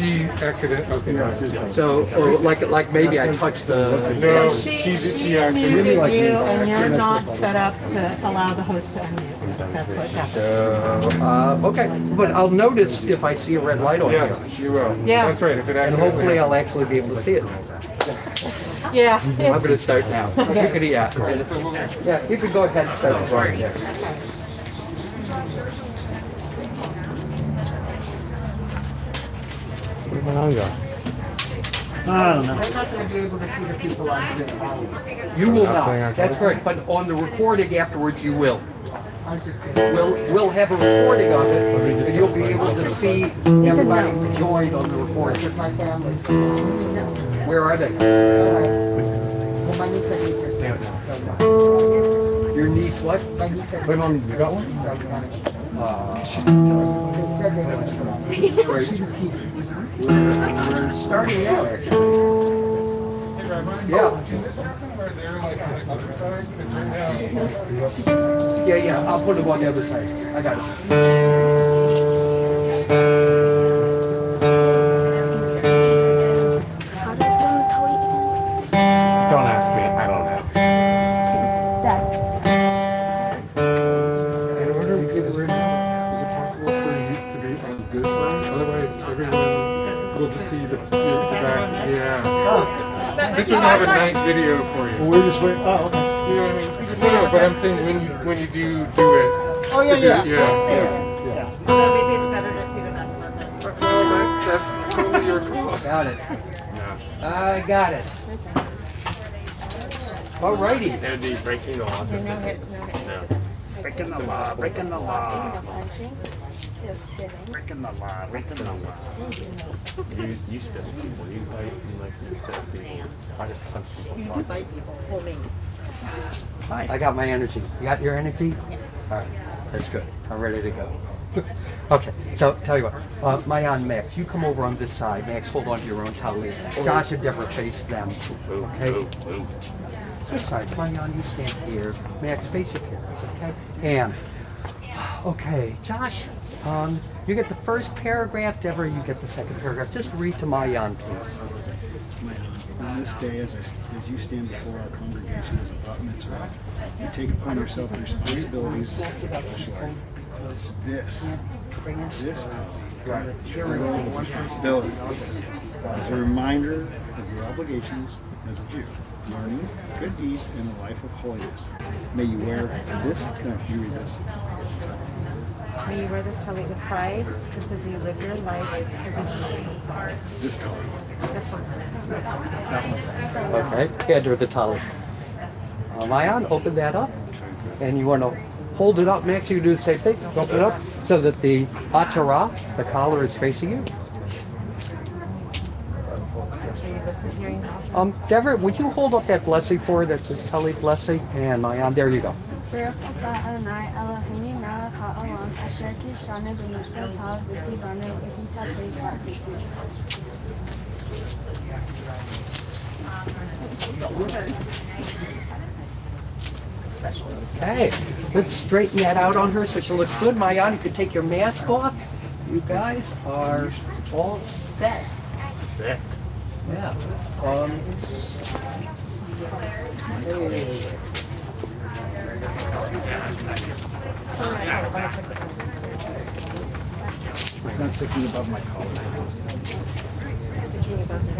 She accident. Okay. So, or like maybe I touched the. No, She she actually muted like you, and you're not set up to allow the host to unmute. That's what happened. Okay, but I'll notice if I see a red light on Yes, here. you will. Yeah. That's right. If it And accidentally hopefully I'll actually be able to see it. Yeah. I'm going to start now. You could, yeah, you could go ahead and start the drawing there. Where'd my arm go? I don't know. I'm not going to be able to see the people on Zoom. You will not. That's correct. But on the recording afterwards, you will. We'll have a recording of it, and you'll be able to see everybody who joined on the recording. With my family. Where are they? Well, my niece and niece are so Your niece what? my niece and Wait, Mom, you got one? niece are so young. Great. We're starting out, actually. Yeah. Yeah, I'll put them on the other side. I got it. Don't ask me. I don't know. In order to get rid of it, is it possible for you to be on this side? Otherwise, everyone will just see the back. Yeah. This would have a nice video for you. We're just waiting. Oh, okay. You know what I mean? No, but I'm saying when you do it. Oh, yeah, yeah. Yeah. Maybe it's better to see the back of our head. That's totally your call. Got it. I got it. Alrighty. That would be breaking the laws of physics. No. Breaking the law, breaking the law. Breaking the law, breaking the law. You spit people. You like to spit people. I just punch people. I got my energy. You got your energy? Yeah. All right. That's good. I'm ready to go. Okay, so tell you what, Mayan, Max, you come over on this side. Max, hold on to your own towel. Josh, endeavor face them. Okay? This side, Mayan, you stand here. Max, face your parents, okay? And, okay, Josh, you get the first paragraph. Deborah, you get the second paragraph. Just read to Mayan, please. On this day, as you stand before our congregation as a bat mitzvah, you take upon yourself the responsibilities of this role of responsibility as a reminder of your obligations as a Jew, learning good deeds and a life of holiness. May you wear this. No, you read this. May you wear this tallit with pride, just as you live your life as a Jew. This color. This one. Okay, hand her the towel. Mayan, open that up. And you want to hold it up, Max. You can do the same thing. Open it up so that the atara, the collar, is facing you. Are you listening hearing? Deborah, would you hold up that blessing for her that says Tallit blessing? And Mayan, there you go. Baruch atah Adonai Eloheinu melech haolam asher kishanu b'mitzvotav v'tzivanu v'hitatei v'asisi. Okay, let's straighten that out on her so she looks good. Mayan, you can take your mask off. You guys are all set. Sick. Yeah. Hey. It's not sticking above my collar. Thinking about the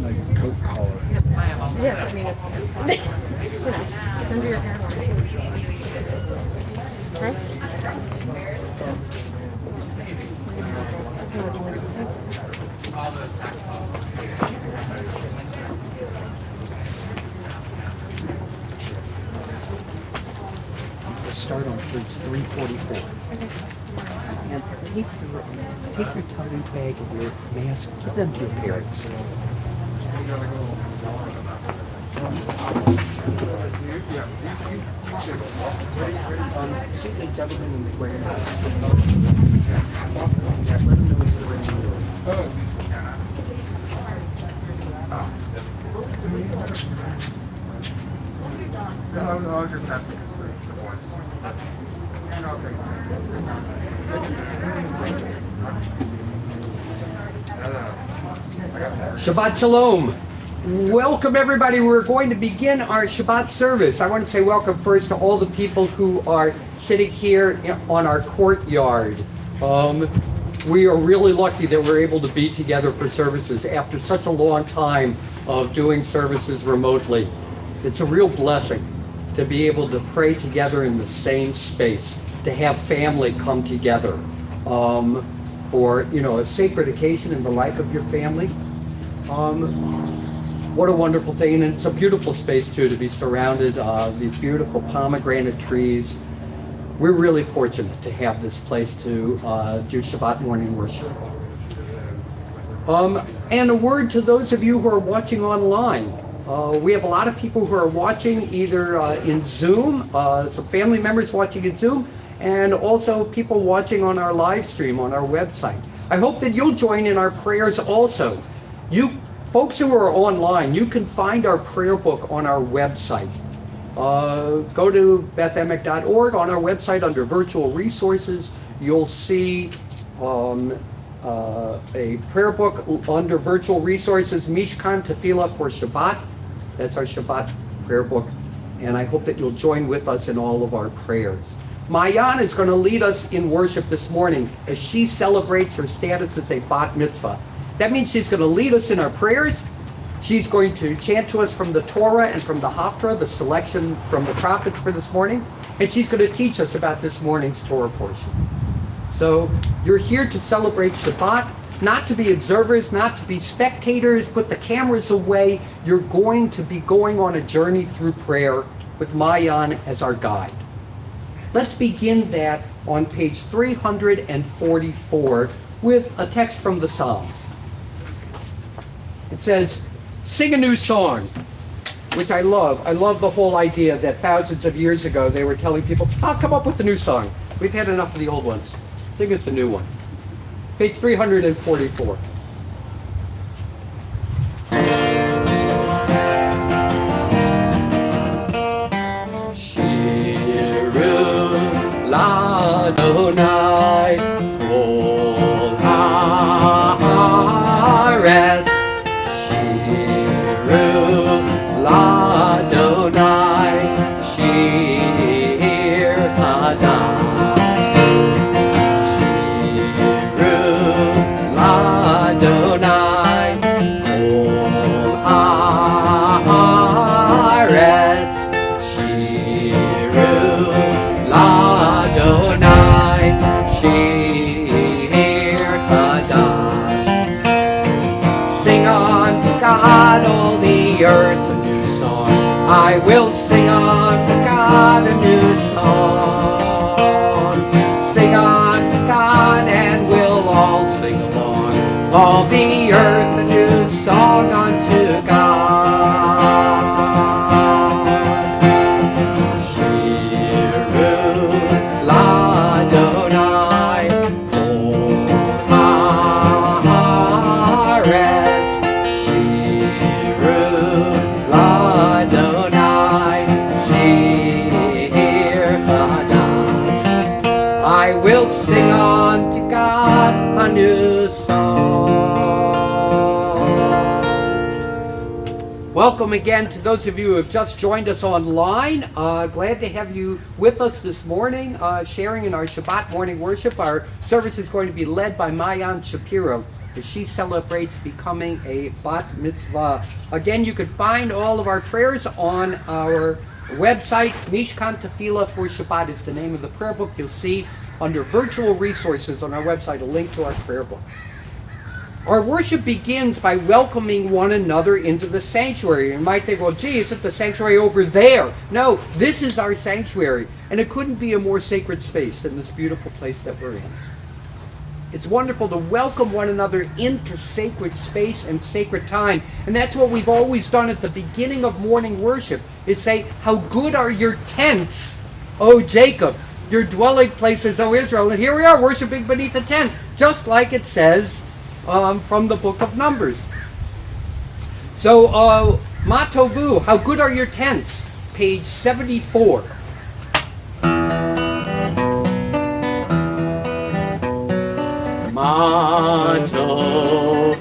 My coat collar. Yes, I mean it's under your hairline. Huh? We'll start on page 344. And take your tummy bag and your mask, give them to your parents. See the gentleman in the gray mask. No, I'll just have to. Shabbat Shalom. Welcome everybody. We're going to begin our Shabbat service. I want to say welcome first to all the people who are sitting here on our courtyard. We are really lucky that we're able to be together for services after such a long time of doing services remotely. It's a real blessing to be able to pray together in the same space, to have family come together for a sacred occasion in the life of your family. What a wonderful thing, and it's a beautiful space too, to be surrounded these beautiful pomegranate trees. We're really fortunate to have this place to do Shabbat morning worship. And a word to those of you who are watching online. We have a lot of people who are watching either in Zoom, some family members watching in Zoom, and also people watching on our live stream on our website. I hope that you'll join in our prayers also. You folks who are online, you can find our prayer book on our website. Go to bethemic.org. On our website under virtual resources, you'll see a prayer book under virtual resources, Mishkan Tefillah for Shabbat. That's our Shabbat prayer book. And I hope that you'll join with us in all of our prayers. Mayan is going to lead us in worship this morning as she celebrates her status as a bat mitzvah. That means she's going to lead us in our prayers. She's going to chant to us from the Torah and from the Haftarah, the selection from the prophets for this morning. And she's going to teach us about this morning's Torah portion. So you're here to celebrate Shabbat, not to be observers, not to be spectators. Put the cameras away. You're going to be going on a journey through prayer with Mayan as our guide. Let's begin that on page 344 with a text from the Psalms. It says, "Sing a new song," which I love. I love the whole idea that thousands of years ago they were telling people, come up with a new song. We've had enough of the old ones. Sing us a new one. Page 344. L'Adonai kol haaretz, shiru l'Adonai shir chadai, shiru l'Adonai kol haaretz, shiru Adonai Shir Chadash. Sing unto God, all the earth, a new song. I will sing unto God a new song. Sing unto God, and we'll all sing along. All the earth, a new song unto God. I will sing unto God a new song. Welcome again to those of you who have just joined us online. Glad to have you with us this morning, sharing in our Shabbat morning worship. Our service is going to be led by Mayan Shapiro as she celebrates becoming a bat mitzvah. Again, you can find all of our prayers on our website. Mishkan Tefillah for Shabbat is the name of the prayer book. You'll see under virtual resources on our website a link to our prayer book. Our worship begins by welcoming one another into the sanctuary. You might think, well, gee, isn't the sanctuary over there? No, this is our sanctuary, and it couldn't be a more sacred space than this beautiful place that we're in. It's wonderful to welcome one another into sacred space and sacred time. And that's what we've always done at the beginning of morning worship, is say, how good are your tents, O Jacob, your dwelling places, O Israel. And here we are worshiping beneath a tent, just like it says from the book of Numbers. So, Ma Tovu, how good are your tents? Page 74. Ma Tovu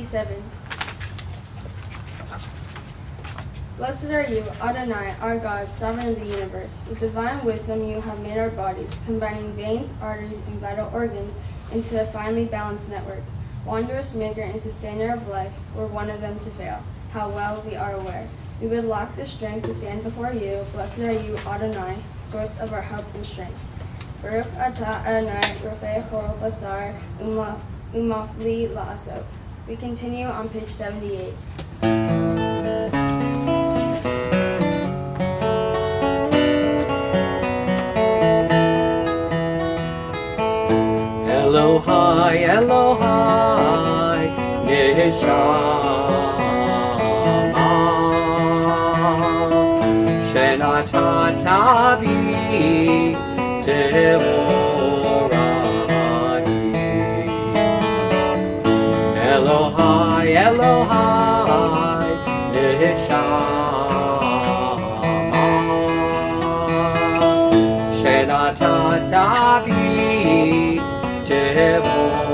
87. Blessed are you, Adonai, our God, sovereign of the universe. With divine wisdom you have made our bodies, combining veins, arteries, and vital organs into a finely balanced network. Wondrous maker and sustainer of life, were one of them to fail, how well we are aware. We would lack the strength to stand before you. Blessed are you, Adonai, source of our help and strength. Baruch atah Adonai, rofei chol basar, umafli la'asot. We continue on page 78. Elohai, Elohai, Neshama, Shenata bi Tehorahi. Elohai, Elohai, Neshama, Shenata bi Tehorahi.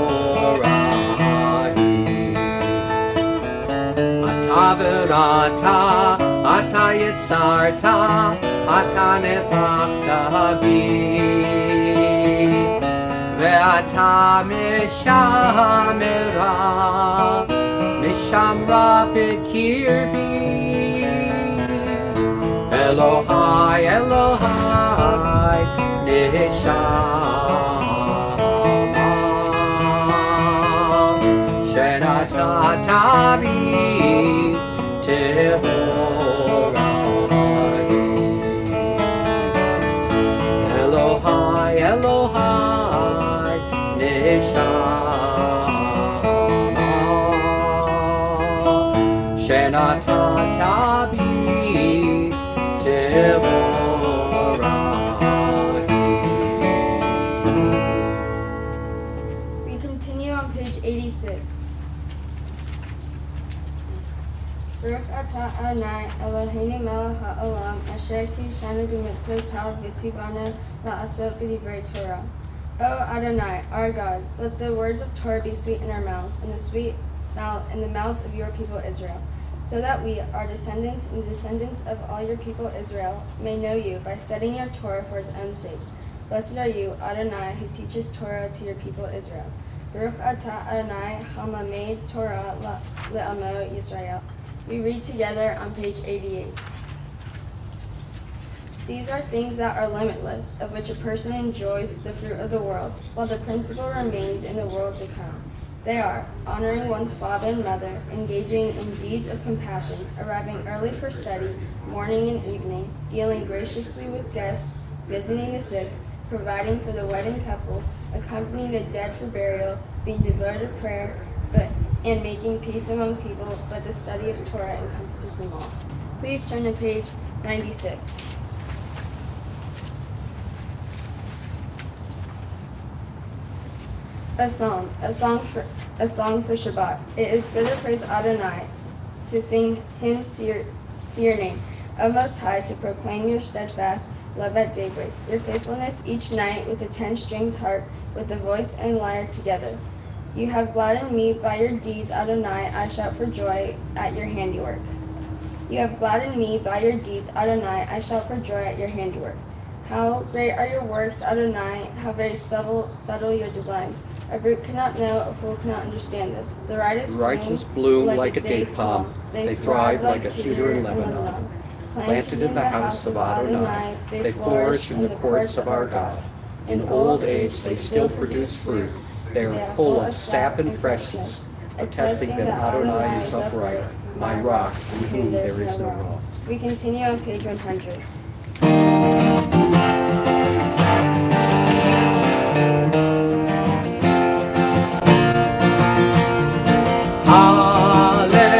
Ata v'rata, ata yitzarta, ata nefachta bi, ve'ata mishamra b'kirbi. Elohai, Elohai, Neshama, Shenata bi Tehorahi. Elohai, Elohai, Neshama, Shenata bi Tehorahi. We continue on page 86. Baruch atah Adonai Eloheinu melech ha'olam asher kishanu b'mitzvotav v'tzivanu la'asot b'divrei Torah. O Adonai, our God, let the words of Torah be sweet in our mouths, and in the mouths of your people Israel, so that we, our descendants and the descendants of all your people Israel, may know you by studying your Torah for his own sake. Blessed are you, Adonai, who teaches Torah to your people Israel. Baruch atah Adonai hamamed Torah le'amo Yisrael. We read together on page 88. These are things that are limitless, of which a person enjoys the fruit of the world, while the principle remains in the world to come. They are honoring one's father and mother, engaging in deeds of compassion, arriving early for study, morning and evening, dealing graciously with guests, visiting the sick, providing for the wedding couple, accompanying the dead for burial, being devoted to prayer, and making peace among people, but the study of Torah encompasses them all. Please turn to page 96. A song for Shabbat. It is good to praise Adonai, to sing hymns to your name, O Most High, to proclaim your steadfast love at daybreak, your faithfulness each night with a 10-stringed harp, with the voice and lyre together. You have gladdened me by your deeds, Adonai. I shout for joy at your handiwork. You have gladdened me by your deeds, Adonai. I shout for joy at your handiwork. How great are your works, Adonai. How very subtle your designs. A brute cannot know, a fool cannot understand this. The righteous bloom like a date palm. They thrive like a cedar in Lebanon. Planted in the house of Adonai, they flourish in the courts of our God. In old age they still produce fruit. They are full of sap and freshness, attesting that Adonai is upright, my rock, in whom there is no wrong. We continue on page 100. Hallelujah,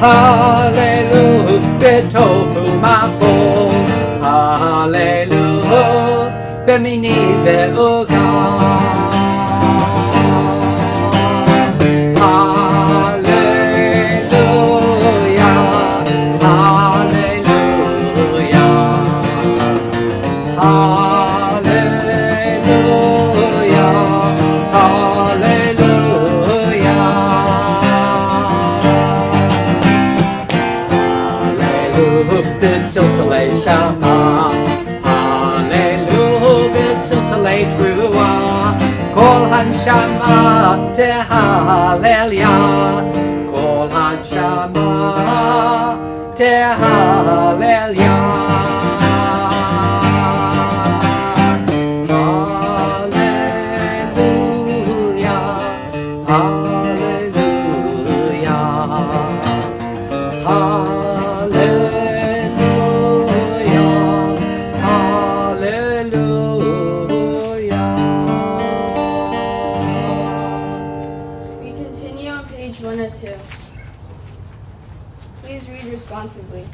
Hallelujah, betofu machol. Hallelujah, bemini ve'uga. Hanshama te hallelujah, kol hanshama te hallelujah, hallelujah, hallelujah, hallelujah, hallelujah. We continue on page 102. Please read responsibly.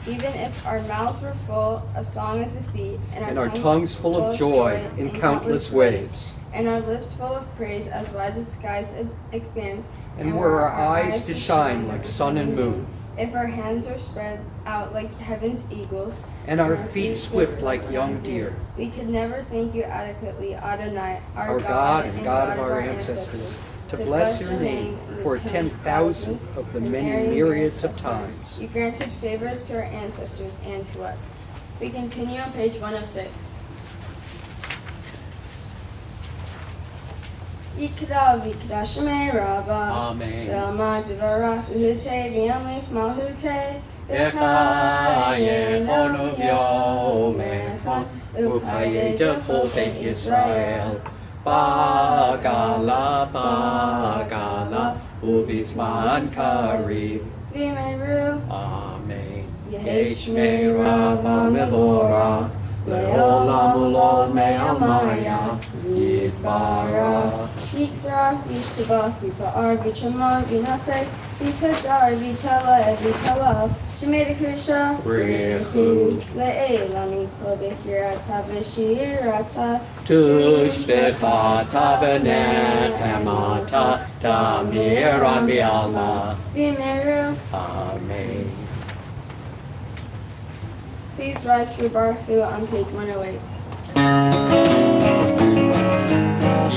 Even if our mouths were full of song as a sea, And our tongues full of joy in countless waves, and our lips full of praise as wide as skies expands, and were our eyes to shine like sun and moon, if our hands are spread out like heaven's eagles, and our feet swift like young deer, we could never thank you adequately, Adonai, our God and God of our ancestors, to bless your name for 10,000th of the many myriads of times. You granted favors to our ancestors and to us. We continue on page 106. Yikra vikra shemei rabba. Amen. Velma devara uhute v'yamlich malhute. Echaye chonu v'yomechon, uchaye jechol beit Yisrael. Bagala, bagala, uvisman karib. V'meru. Amen. Yehesh Yeshmei rabba mevorach, le'olam ulol me'amaya, yitbarach. Yikra v'yishtabach v'pa'ar v'chamar v'naseh v'tadar v'tala shemei v'chusha Rechu. le'elami kol b'chirata v'shirata Tushbeta tavenet emata tamiran bi'alma. v'meru. Amen. Please rise for Baruch on page 108.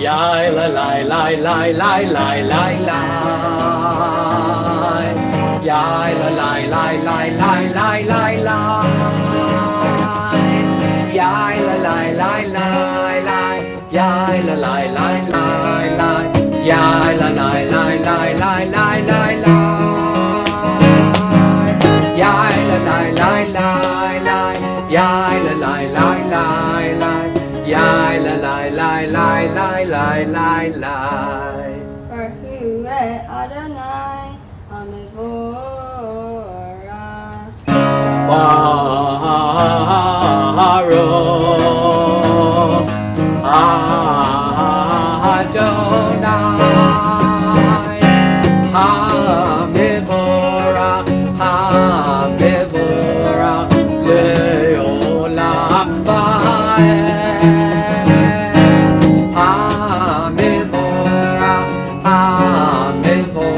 Yai la la la la la la la la. Yai la la la la la la la la. Yai la la la la la. Yai la la la la la. Yai la la la la la la la la. Yai la la la la la. Yai la la la la la. Yai la la la la la la la la. Baruch et Adonai Hamivorah. Baruch Adonai Hamivorach, Hamivorach le'olam va'ed. Hamivorach, Hamivorach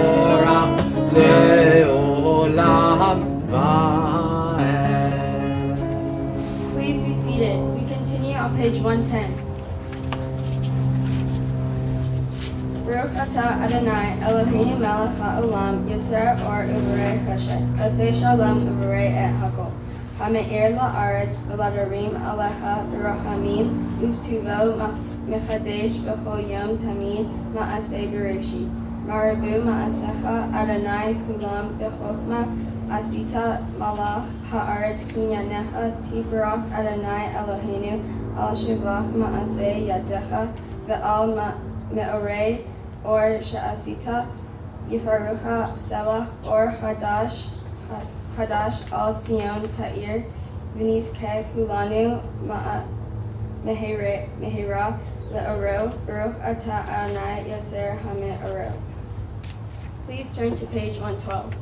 le'olam va'ed. Please be seated. We continue on page 110. Baruch atah Adonai Eloheinu melech ha'olam yotzer or uvarei chesed osei shalom uvarei et hakol ha'me'ir la'aretz v'ladarim alecha v'rachamim uvtuvo mechadesh b'chol yom tamid ma'aseh bereshit marabu ma'asecha Adonai kulam b'chochma asita malach ha'aretz kinyanecha tibarach Adonai Eloheinu al shivach ma'aseh yadecha ve'al me'orei or sha'asita yifarucha selach or hadash al tzion ta'ir v'nizkeh kulanu mehira le'oro baruch atah Adonai yoser ha'me'oro. Please turn to page 112.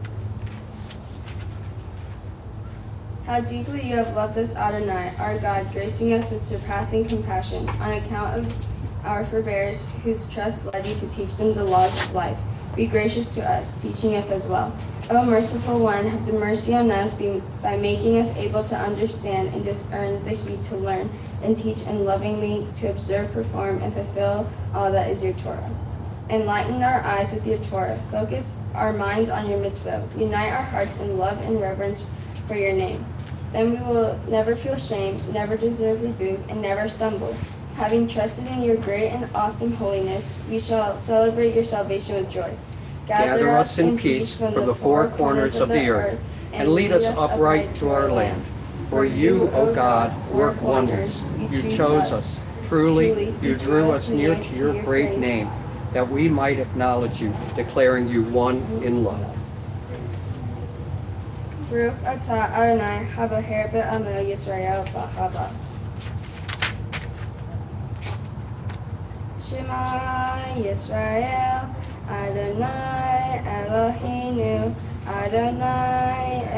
How deeply you have loved us, Adonai, our God, gracing us with surpassing compassion, on account of our forebears, whose trust led you to teach them the laws of life. Be gracious to us, teaching us as well. O merciful one, have the mercy on us by making us able to understand and discern the heed to learn and teach and lovingly to observe, perform, and fulfill all that is your Torah. Enlighten our eyes with your Torah. Focus our minds on your mitzvah. Unite our hearts in love and reverence for your name. Then we will never feel shame, never deserve rebuke, and never stumble. Having trusted in your great and awesome holiness, we shall celebrate your salvation with joy. Gather us in peace from the four corners of the earth, and lead us upright to our land. For you, O God, work wonders. You chose us. Truly, you drew us near to your great name, that we might acknowledge you, declaring you one in love. Baruch atah Adonai haboher be'amo Yisrael b'ahava. Shema Yisrael, Adonai Eloheinu, Adonai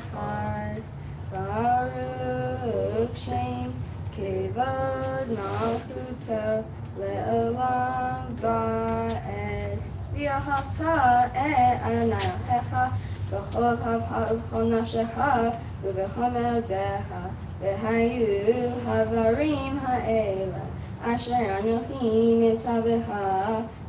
Echad. Baruch Shem Kivod Malchuto Le'olam Va'ed. V'ahavta et Adonai Elohecha V'chol havcha v'chol nafshecha v'b'chol me'odecha v'hayu havarim ha'ela asher anochi mitzavecha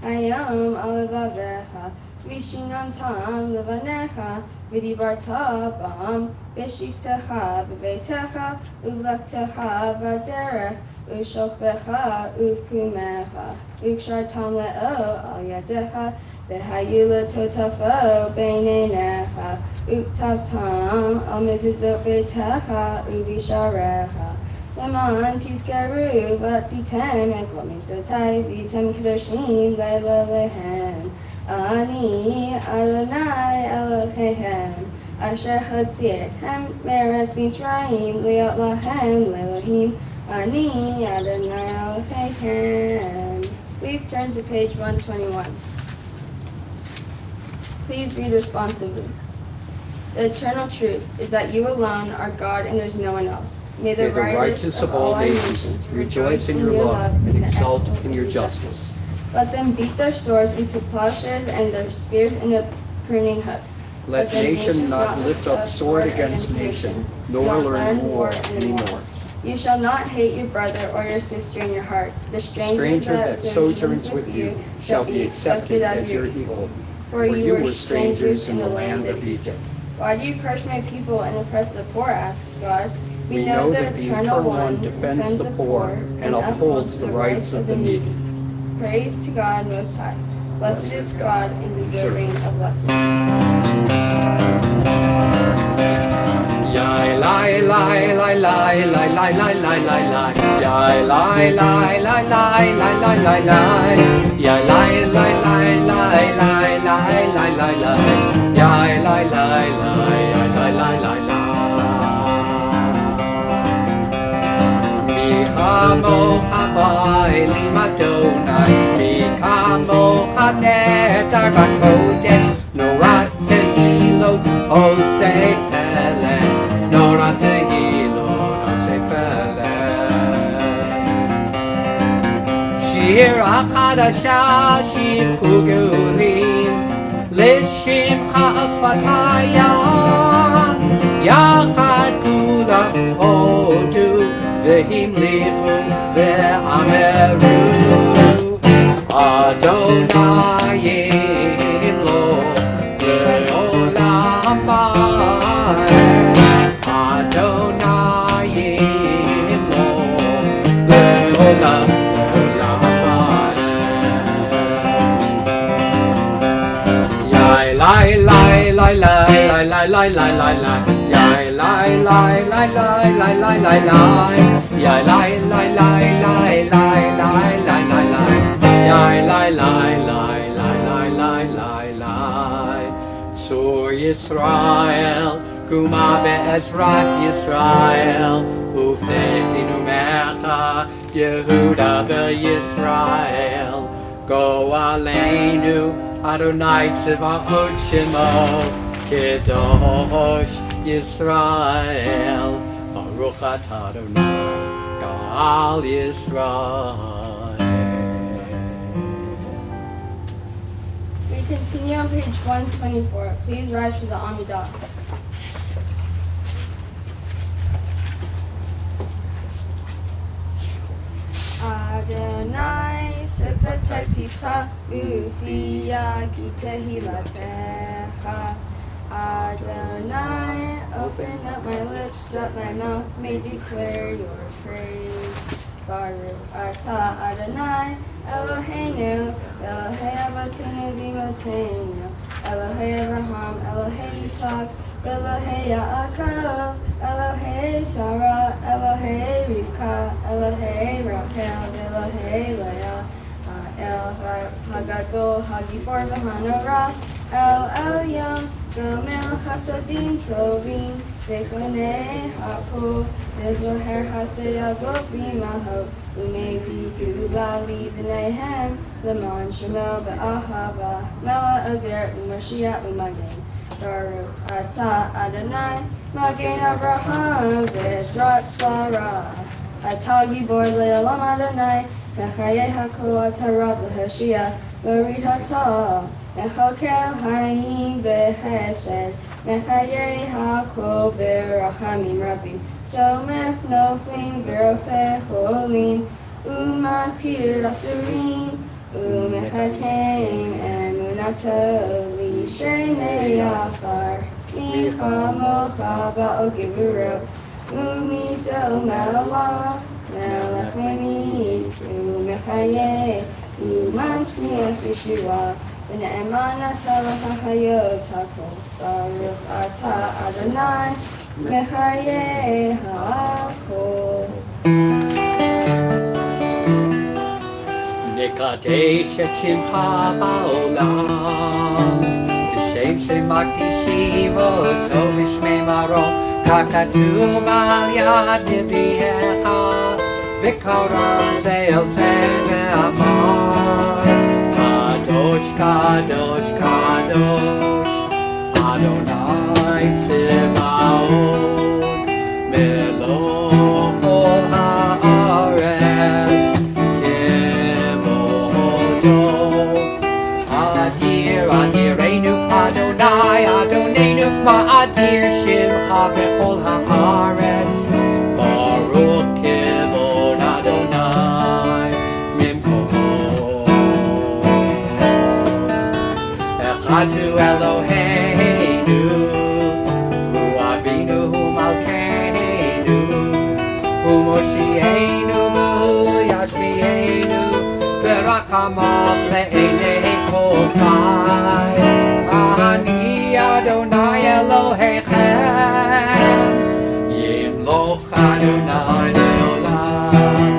hayom al levavecha v'shinantam levanecha v'dibarta bam v'shiftecha b'veitecha uvlaktecha v'derech u'shokbecha u'kumecha u'kshartam le'o al yadecha v'hayu letotafo b'neinecha u'ktavtam al mezuzot beitecha u'visharecha Leman tizkaru v'atzitem et kol mitzvotai v'yitem kedoshim leila lehem Ani Adonai Eloheihem asher hotziehem me'eretz Mitzrayim liot lahem le'elohim Ani Adonai Eloheihem. Please turn to page 121. Please read responsively. The eternal truth is that you alone are God and there's no one else. May the righteous of all nations rejoice in your love and exult in your justice. Let them beat their swords into plowshares and their spears into pruning hooks. Let nation not lift up sword against nation, nor learn war anymore. You shall not hate your brother or your sister in your heart. The stranger that sojourns with you shall be accepted as your equal. For you were strangers in the land of Egypt. Why do you crush my people and oppress the poor, asks God. We know that the Eternal One defends the poor and upholds the rights of the needy. Praise to God Most High. Blessed is God and deserving of blessings. Yai lai lai lai lai lai lai lai lai lai lai. Yai lai lai lai lai lai lai lai lai. Yai lai lai lai lai lai lai lai lai lai. Yai lai lai lai lai lai lai lai. Mikamo habai limadonai. Mikamo hadetar vakodesh. Norate ilo osei pele. Norate ilo osei pele. Shir achadasha shir chugulim. Lishim ha'asfataya. Yachad kulam hodu. V'himlichu v'ameru Adonai yimlo le'olam ba'ed Adonai yimlo le'olam ba'ed Yai lai lai lai lai lai lai lai lai lai lai Yai lai lai lai lai lai lai lai lai Yai lai lai lai lai lai lai lai lai lai Yai lai lai lai lai lai lai lai lai Tzur Yisrael Kuma be'ezrat Yisrael Ufnefinu mecha Yehuda ve'Yisrael Go aleinu Adonai Tzivaot Shemo Kadosh Yisrael, Baruch atah Adonai, Gal Yisrael. We continue on page 124. Please rise for the Amidah. Adonai Sifetek Tiftach Ufiyah Gitehilatecha. Adonai, open up my lips that my mouth may declare your praise. Baruch atah Adonai Eloheinu, Elohei Avotenu v'Imotenu, Elohei Abraham, Elohei Yitzhak, Elohei Yaakov, Elohei Sarah, Elohei Rivka, Elohei Rachel, Elohei Leah, El Hagadol, Hagibor v'Hanora, El Elyon, Gomel Hasadim Tovim, Vekonei Hapo, Vezoher Hasdei Avot V'Imaho, Umevi Gula Livnehem, Lemon Shemel Ve'ahava, Mela Ozer U'Moshiach U'Magen, Baruch atah Adonai, Magen Abraham Ve'ezrat Sarah, Atah Gibor Le'olam Adonai, Mechayeh HaKol atah Rav L'Hoshia, Barid atah, Mechalkel Hayim B'Chesed, Mechayeh HaKol B'Rachamim Rabim, Somech Noflim B'Rofeh Holin, Umatir Asurim, Umechakeim Emunato Lishenei Afar, Micha Mocha Ba'al Giburo, Umito Melach, Melech Memid, Umechayeh, Umanshniach Yeshua, V'ne'eman atah l'chachayot hakol, Baruch atah Adonai, Mechayeh hakol. Nekadesh et Shimcha ba'olam, V'shem shemakdishim oto v'shmei maron, Kakatuv al yad nevi'echa, V'kara ze el ze ve'amar, Kadosh, Kadosh, Kadosh, Adonai Tzebaot, Meloch kol haaretz, Kevodo. Adir, Adirenu, Adonai, Adonenu, Ma'adir, Shimcha bechol haaretz, Baruch Kevod Adonai, Mimkomo. Echadu Eloheinu, Hu Avinu, Hu Malkeinu, Hu Moshienu, Hu Yashmienu, V'rachamav le'enei kol chai. Ani Adonai Elohechem, Yimloch Adonai le'olam,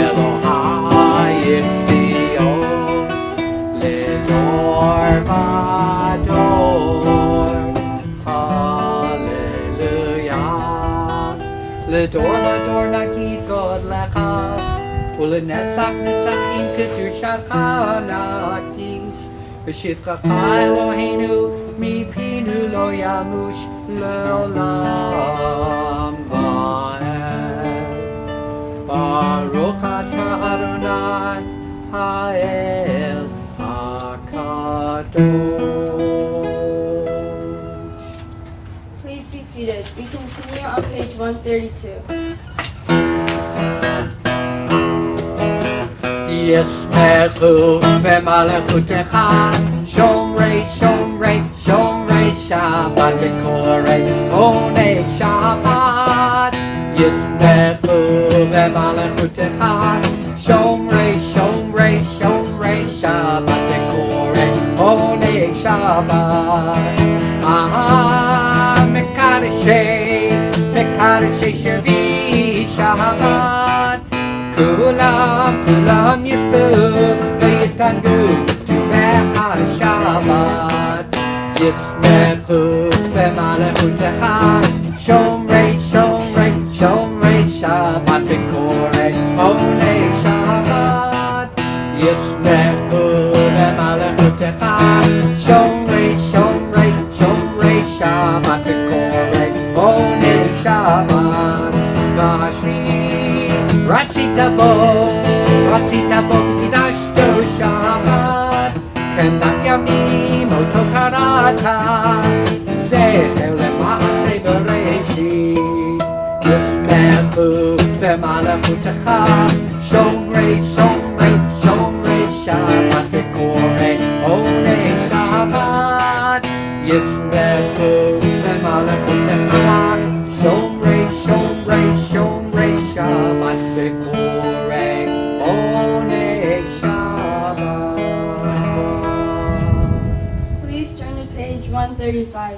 Elohai Yitzion, Ledor vador, Hallelujah. Ledor ledor nagid God lecha, Ulenetzach netzachim kedushacha nagdish, V'shivchacha Eloheinu mipinu lo yamush le'olam va'ed. Baruch atah Adonai ha'el hakadosh. Please be seated. We continue on page 132. Yismechu v'malechutecha, Shomrei, Shomrei, Shomrei Shabbat v'korei onei Shabbat. Yismechu v'malechutecha, Shomrei, Shomrei, Shomrei Shabbat v'korei onei Shabbat. Mekadeshei, Mekadeshei Shavi Shabbat. Kulam, kulam yisbu, v'yitangu, tu'meh ha-Shabbat. Yismechu v'malechutecha, Shomrei, Shomrei, Shomrei Shabbat v'korei onei Shabbat. Yismechu v'malechutecha, Shomrei, Shomrei, Shomrei רצית בו וקידשתו שבת, כנת ימים אותו קראת, זכר למעשה בראשית, ישמחו במלכותך, שומרי שבת וקוראי עוני שבת, ישמחו במלכותך, שומרי שבת וקוראי עוני שבת. Please turn to page 135.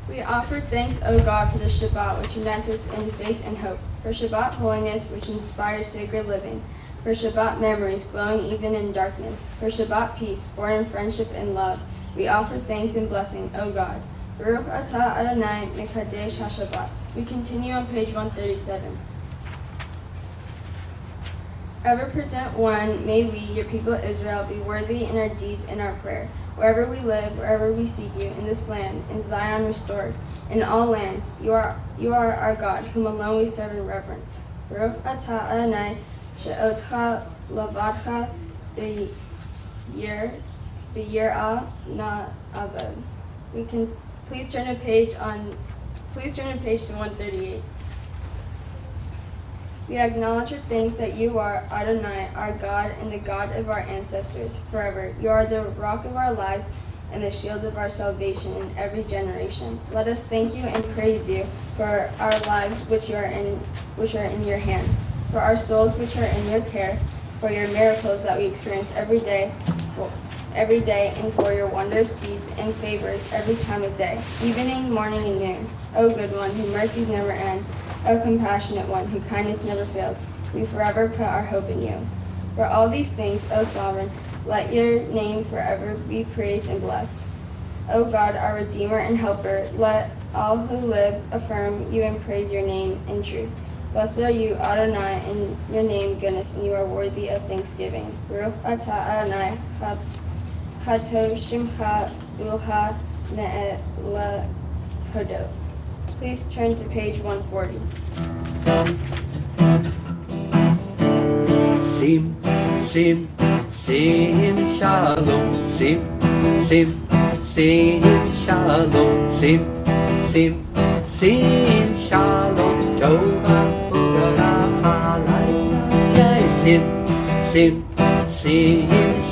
We offer thanks, O God, for the Shabbat, which unites us in faith and hope, for Shabbat holiness, which inspires sacred living, for Shabbat memories glowing even in darkness, for Shabbat peace, born in friendship and love. We offer thanks and blessing, O God. Baruch atah Adonai mekadesh HaShabbat. We continue on page 137. Ever present one, may we, your people Israel, be worthy in our deeds and our prayer. Wherever we live, wherever we seek you, in this land, in Zion restored, in all lands, you are our God, whom alone we serve in reverence. Baruch atah Adonai she'otcha lavadcha b'yirah na'avod. We can please turn to page to 138. We acknowledge with thanks that you are Adonai, our God, and the God of our ancestors forever. You are the rock of our lives and the shield of our salvation in every generation. Let us thank you and praise you for our lives which are in your hand, for our souls which are in your care, for your miracles that we experience every day, and for your wondrous deeds and favors every time of day, evening, morning, and noon. O good one, whose mercies never end, O compassionate one, whose kindness never fails, we forever put our hope in you. For all these things, O sovereign, let your name forever be praised and blessed. O God, our Redeemer and Helper, let all who live affirm you and praise your name in truth. Blessed are you, Adonai, in your name goodness, and you are worthy of thanksgiving. Baruch atah Adonai, Hatov Shimcha Ulha Ne'ela Hodot. Please turn to page 140. Sim shalom, sim shalom, sim shalom, tova u'baracha, sim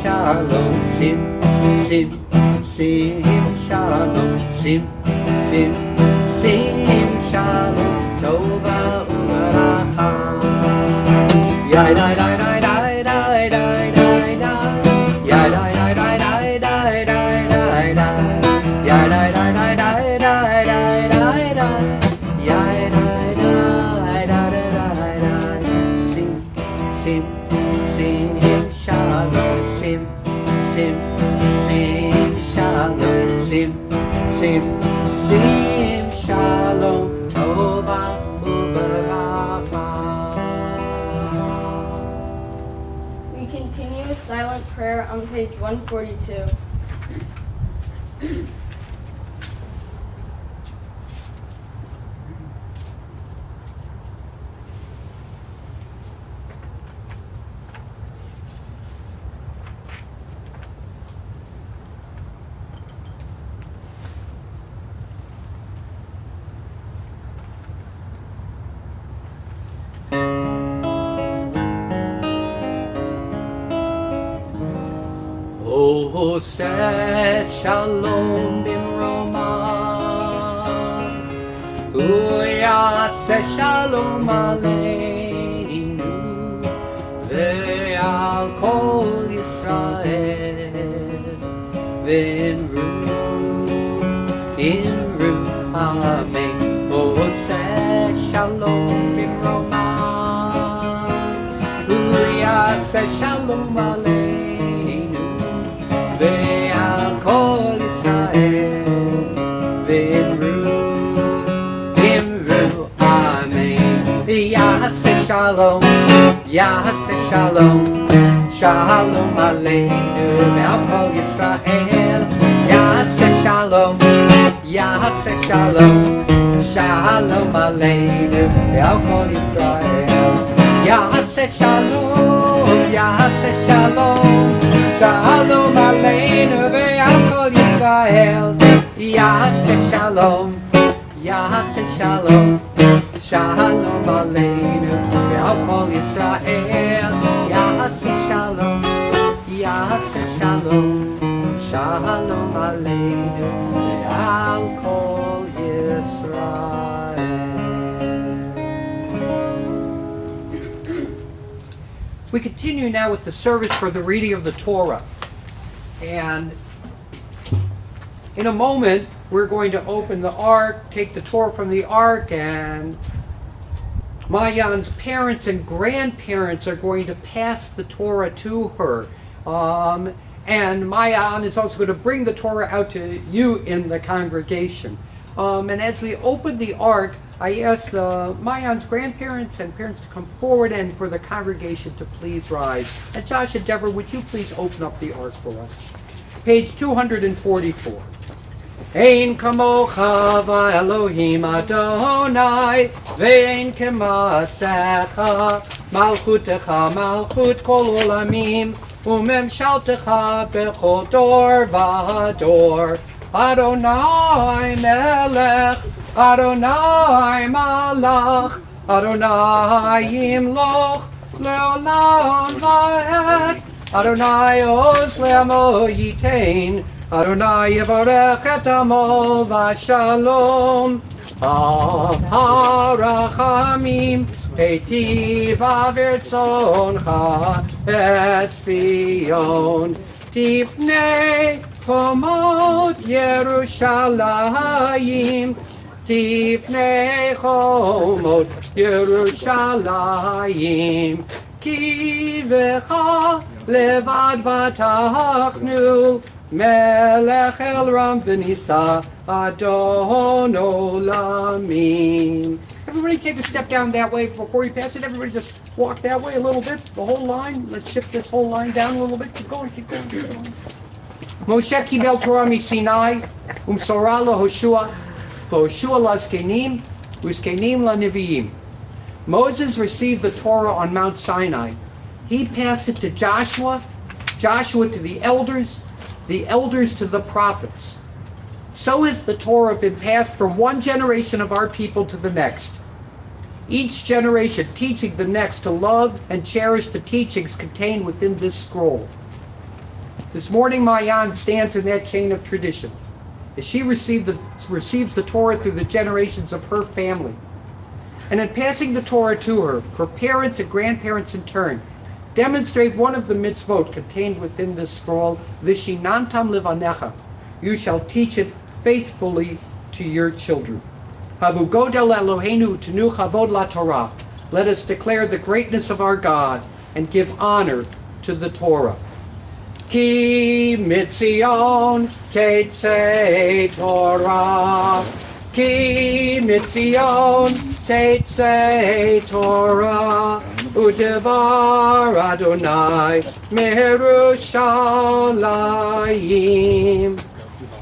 shalom, sim shalom, sim shalom, tova u'baracha. Ya da da da da da da da da. Ya da da da da da da da da. Ya da da da da da da da da. Ya da da da da da. Sim shalom, sim shalom, sim shalom, tova u'baracha. We continue with silent prayer on page 142. Oseh shalom bimroma, Uyaseh shalom aleinu, ve'al kol Yisrael, v'imru amen. Oseh shalom bimroma, Uyaseh shalom aleinu, ve'al kol Yisrael, v'imru amen. Yaseh shalom, shalom aleinu, ve'al kol Yisrael. Yaseh shalom, Shalom Aleinu ve'al kol Yisrael. Ya'aseh Shalom, Ya'aseh Shalom. Shalom Aleinu ve'al kol Yisrael. Ya'aseh Shalom, Ya'aseh Shalom. Shalom Aleinu ve'al kol Yisrael. Ya'aseh Shalom, Ya'aseh Shalom. Shalom Aleinu ve'al kol Yisrael. We continue now with the service for the reading of the Torah. And in a moment, we're going to open the ark, take the Torah from the ark, and Mayan's parents and grandparents are going to pass the Torah to her. And Mayan is also going to bring the Torah out to you in the congregation. And as we open the ark, I ask Mayan's grandparents and parents to come forward and for the congregation to please rise. And Josh and Deborah, would you please open up the ark for us? Page 244. Ein kamocha v'Elohim Adonai, ve'ein kemasecha, malchutecha malchut kol olamim, umemshaltecha bechol dor v'dor. Adonai melech, Adonai malach, Adonai yimloch, leolam va'ed, Adonai oz le'amo yitain, Adonai yivarech et amo v'shalom, harachamim, heitiv avirtzoncha et Zion, tifnei chomot Yerushalayim, tifnei chomot Yerushalayim, ki v'cha levad batachnu, melech el ram v'nisa adon olamim. Everybody take a step down that way before you pass it. Everybody just walk that way a little bit, the whole line. Let's shift this whole line down a little bit. Keep going, keep going, keep going. Moshe kibel Torah miSinai, umsorah laHoshua, v'Hoshua laZkenim, uZkenim laNeviim. Moses received the Torah on Mount Sinai. He passed it to Joshua, Joshua to the elders to the prophets. So has the Torah been passed from one generation of our people to the next. Each generation teaching the next to love and cherish the teachings contained within this scroll. This morning, Mayan stands in that chain of tradition as she receives the Torah through the generations of her family. And in passing the Torah to her, her parents and grandparents in turn demonstrate one of the mitzvot contained within this scroll, Vishinantam levanecha. You shall teach it faithfully to your children. Havu godel Eloheinu tenu chavod la Torah. Let us declare the greatness of our God and give honor to the Torah. Ki mitzion teitzei Torah. Ki mitzion teitzei Torah. Udevar Adonai meHerushalayim.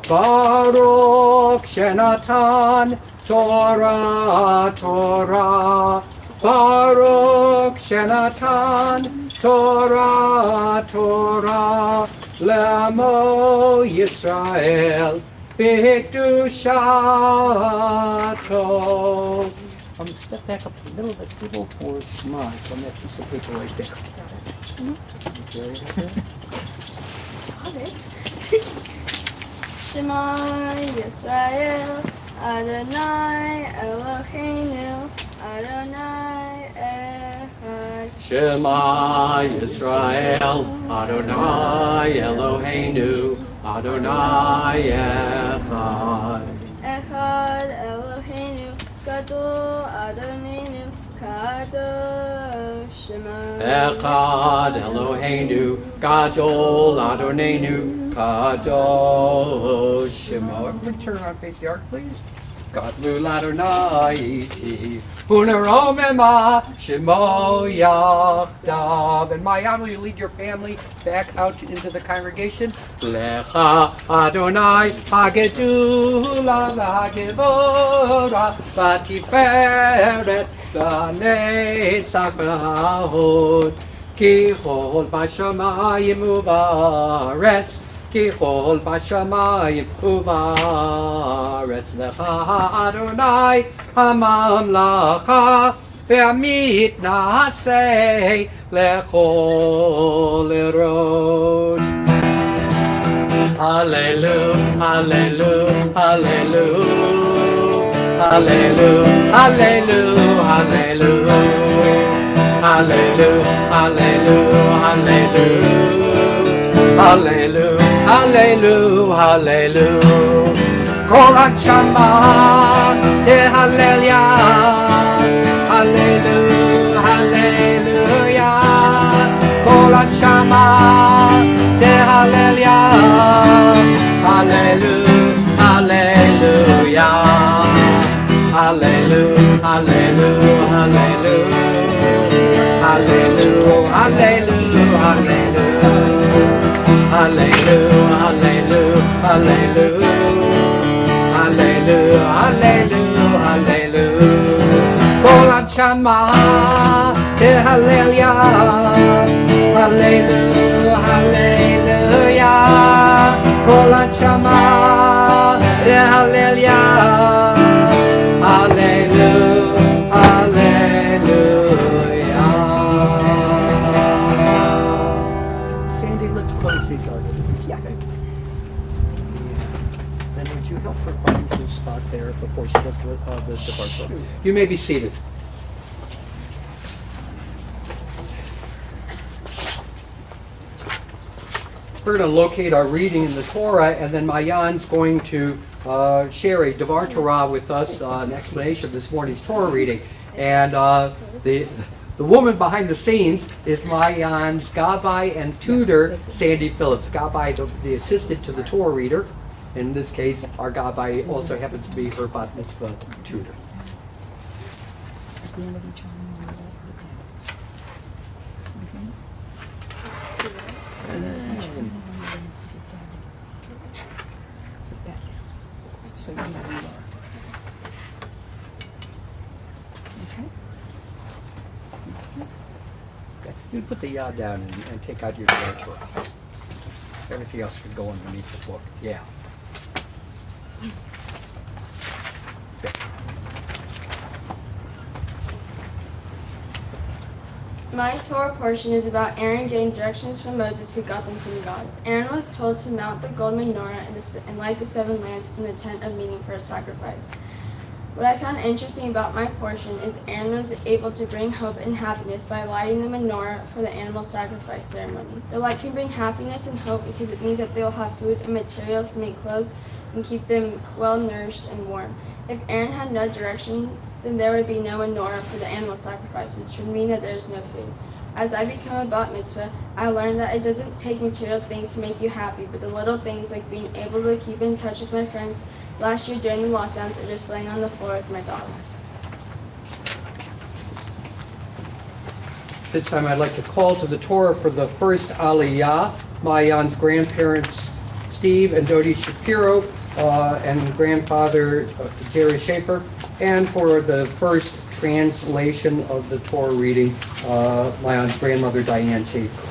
Baruch Shenatan Torah Torah. Baruch Shenatan Torah Torah. L'amo Yisrael b'kedushato. Step back up to the middle of the table for Shema. It's on that piece of paper right there. Got it. Shema Yisrael, Adonai Eloheinu, Adonai Echad. Shema Yisrael, Adonai Eloheinu, Adonai Echad. Echad Eloheinu, Gadol Adonenu, Kadosh Shema. Echad Eloheinu, Gadol Adonenu, Kadosh Shema. Everybody turn around, face the ark, please. Gadlu Ladonai iti. Uneromema Shemo Yachdav. And Mayam, will you lead your family back out into the congregation? Lecha Adonai Hagedula Hagevora Vatiferet Netzach V'Hod Ki Chol Bashamayim Uvaretz Ki Chol Bashamayim Uvaretz Lecha Adonai Hamamlacha Ve'amit Na'aseh Lechol Erod. Hallelujah, hallelujah, hallelujah, hallelujah, hallelujah, hallelujah, hallelujah, hallelujah, hallelujah, hallelujah. Kol ha'neshama tehallel hallelujah, hallelujah. Kol ha'neshama tehallel hallelujah, hallelujah, hallelujah, hallelujah, hallelujah, hallelujah, hallelujah, hallelujah, hallelujah, hallelujah, hallelujah, hallelujah, hallelujah. Kol ha'neshama tehallel hallelujah, hallelujah. Kol ha'neshama tehallel hallelujah, hallelujah. Sandy, let's close these arguments. Yeah. And would you help her find her spot there before she does the departure? You may be seated. We're going to locate our reading in the Torah, and then Mayan's going to share a Devar Torah with us, an explanation of this morning's Torah reading. And the woman behind the scenes is Mayan's Gabbai and tutor, Sandy Phillips. Gabbai, the assistant to the Torah reader. In this case, our Gabbai also happens to be her bat mitzvah tutor. You put the yad down and take out your director. Everything else can go underneath the book. Yeah. My Torah portion is about Aaron getting directions from Moses, who got them from God. Aaron was told to mount the gold menorah and light the 7 lamps in the tent of meeting for a sacrifice. What I found interesting about my portion is Aaron was able to bring hope and happiness by lighting the menorah for the animal sacrifice ceremony. The light can bring happiness and hope because it means that they will have food and materials to make clothes and keep them well nourished and warm. If Aaron had no direction, then there would be no menorah for the animal sacrifice, which would mean that there is no food. As I become a bat mitzvah, I learned that it doesn't take material things to make you happy, but the little things like being able to keep in touch with my friends last year during the lockdowns or just laying on the floor with my dogs. This time I'd like to call to the Torah for the first Aliyah, Mayan's grandparents, Steve and Dodie Shapiro, and grandfather Jerry Schaefer, and for the first translation of the Torah reading, Mayan's grandmother Diane Schaefer.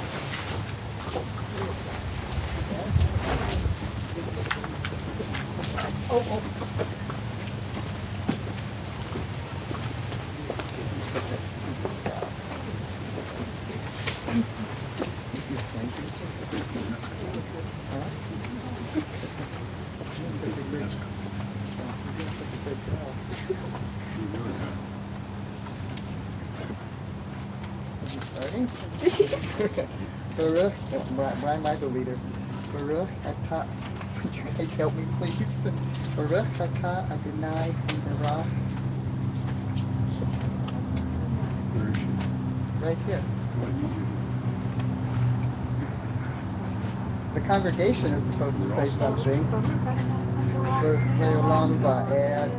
Starting? Baruch, why am I the leader? Baruch Atah, would you guys help me please? Baruch Atah Adonai Baruch. Right here. The congregation is supposed to say something. Ve'olam va'ed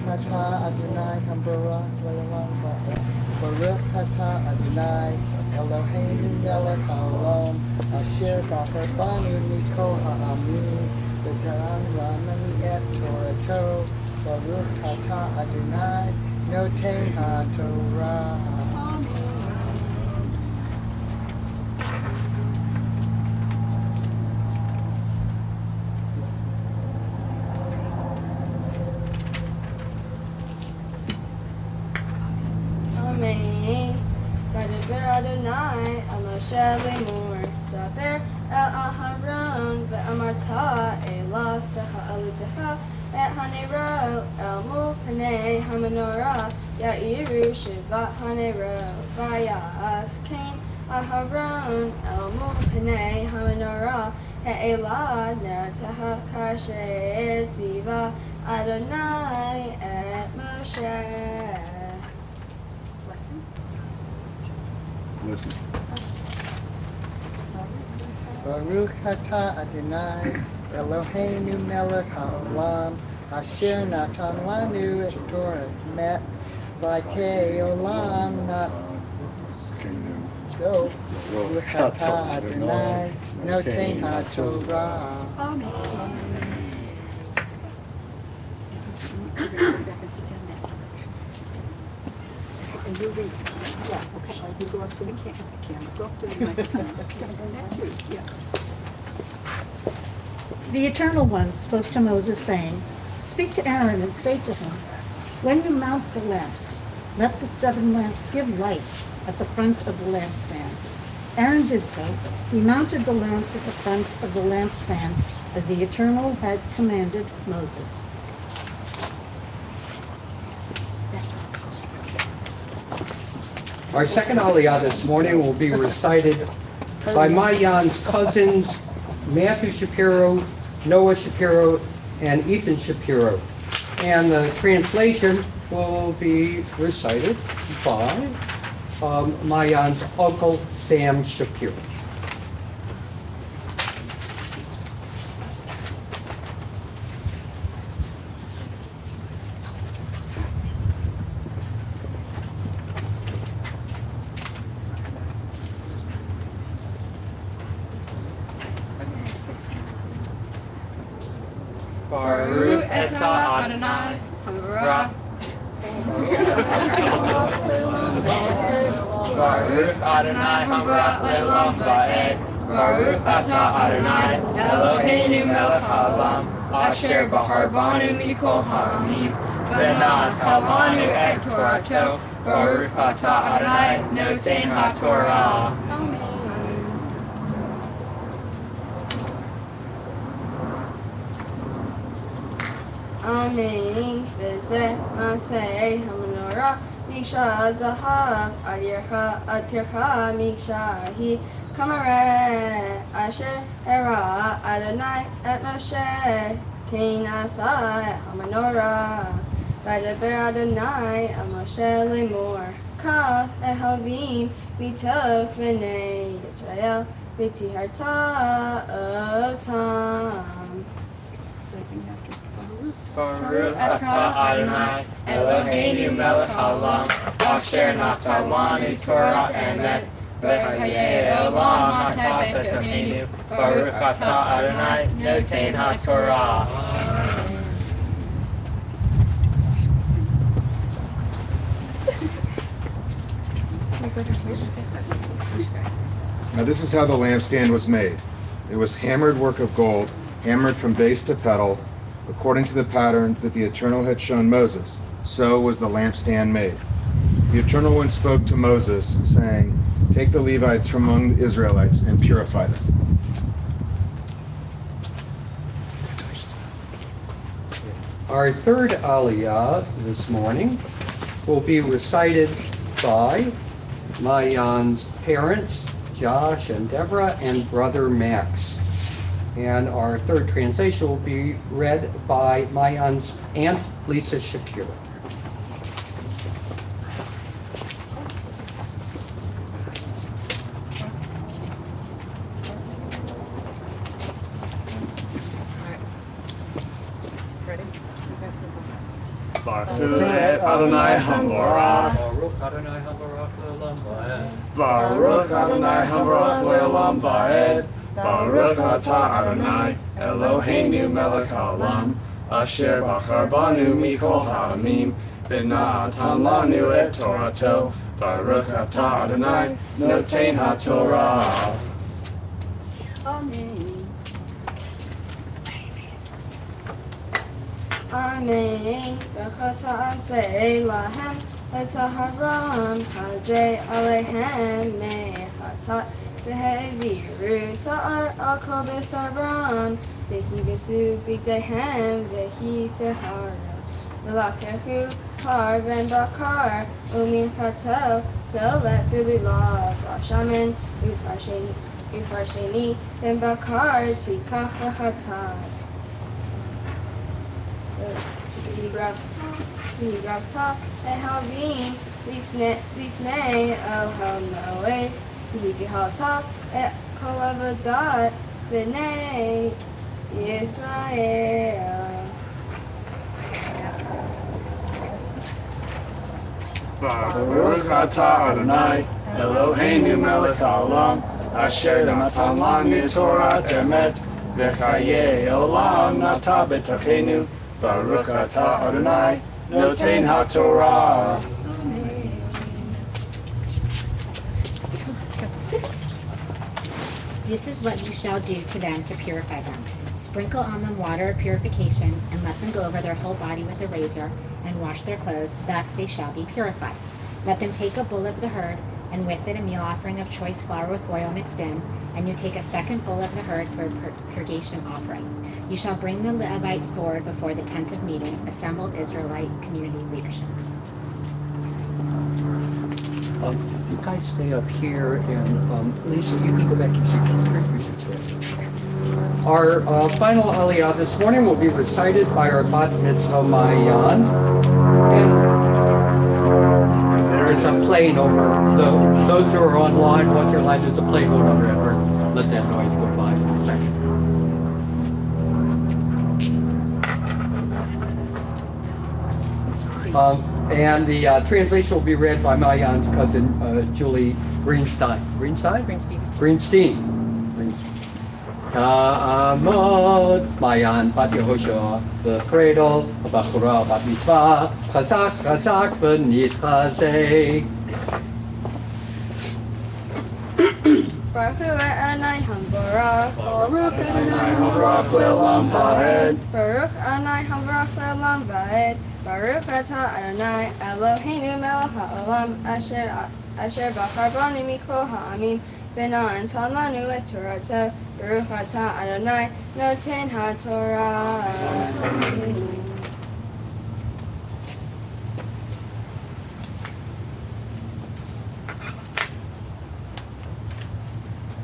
atah Adonai hambarak le'olam va'ed. Baruch atah Adonai Eloheinu melech haolam asher bachar banu mikol ha'amim v'ga'an lananu et Torato. Baruch atah Adonai noten ha'torah. Amen. V'daber Adonai el Moshe lemor. Daber el Aharon ve'amarta elav v'ha'alutecha et hanero el mul panei hamenorah ya'iru shivat hanero v'yas kain Aharon el mul panei hamenorah Elah nerteha kasher tziva Adonai et Moshe. Listen. Baruch atah Adonai Eloheinu melech haolam asher natan lanu et Torah met v'kei olam not go. Baruch atah Adonai noten ha'torah. And you read. Yeah, okay. You go up to the camera. Go up to the microphone. That too. Yeah. The Eternal One spoke to Moses, saying, "Speak to Aaron and say to him, when you mount the lamps, let the 7 lamps give light at the front of the lampstand." Aaron did so. He mounted the lamps at the front of the lampstand as the Eternal had commanded Moses. Our second aliyah this morning will be recited by Mayan's cousins, Matthew Shapiro, Noah Shapiro, and Ethan Shapiro. And the translation will be recited by Mayan's uncle, Sam Shapiro. Baruch atah Adonai Baruch Adonai Hamra Le'olam Va'ed. Baruch atah Adonai Eloheinu melech haolam asher bahar banu mikol ha'amim v'na'ata lanu et Torato. Baruch atah Adonai noten ha'torah. Amen. V'zeh maseh hamenorah miksha zahav ad pircha miksha hi kamareh asher era Adonai et Moshe kein asai hamenorah v'daber Adonai el Moshe lemor kaf ehavim mitov b'nei Yisrael v'tiharta otam. Baruch atah Adonai Eloheinu melech haolam asher natan lanu Torah emet v'chayei olam atah b'tohenu. Baruch atah Adonai noten ha'torah. Now this is how the lampstand was made. It was hammered work of gold, hammered from base to pedal, according to the pattern that the Eternal had shown Moses. So was the lampstand made. The Eternal One spoke to Moses, saying, "Take the Levites from among the Israelites and purify them." Our third aliyah this morning will be recited by Mayan's parents, Josh and Deborah, and brother Max. And our third translation will be read by Mayan's aunt, Lisa Shapiro. Ready? You guys can go. Baruch Adonai Hamorach. Baruch Adonai Habarach Le'olam Va'ed. Baruch Adonai Hamorach Le'olam Va'ed. Baruch Atah Adonai Eloheinu melech haolam asher bachar banu mikol ha'amim v'natan lanu et Torato. Baruch Atah Adonai noten haTorah. Amen. Amen. B'chata aseh lahem etaharam hazeh alehem mechatat v'heviru ta'ar al kol b'saram v'hi b'su b'gdehem v'hi teharam v'lakechu kar ben bakar umin chato so let b'lulav rashamen ufarsheni ben bakar tikach v'chatat Top and Halvin, Lifnei, El Halnoe, Yihal Top, et Kolabadot, B'nai, Yisrael. Baruch Atah Adonai Eloheinu melech haolam asher natan lanu Torah emet v'chayei olam nata b'tochenu. Baruch Atah Adonai noten haTorah. This is what you shall do to them to purify them. Sprinkle on them water of purification, and let them go over their whole body with a razor, and wash their clothes, thus they shall be purified. Let them take a bull of the herd, and with it a meal offering of choice flour with oil mixed in, and you take a second bull of the herd for a purgation offering. You shall bring the Levites forward before the tent of meeting, assembled Israelite community leadership. You guys stay up here, and Lisa, you can go back and see we should stay. Our final aliyah this morning will be recited by our bat mitzvah Maayan, and it's a plane over. Those who are online, watch your line. There's a plane going over it. Let that noise go by for a second. And the translation will be read by Maayan's cousin, Julie Greenstein. Greenstein. Ta'amod, Maayan bat Yehoshua, v'fredol, v'bachura bat mitzvah, chazak, chazak, v'nitchazek. Baruch Adonai Hamborach. Baruch Adonai Hamorach Le'olam Va'ed. Baruch Adonai Hamborach Le'olam Va'ed. Baruch Atah Adonai Eloheinu melech haolam asher bachar banu mikol ha'amim v'natan lanu et Torato. Baruch Atah Adonai noten haTorah.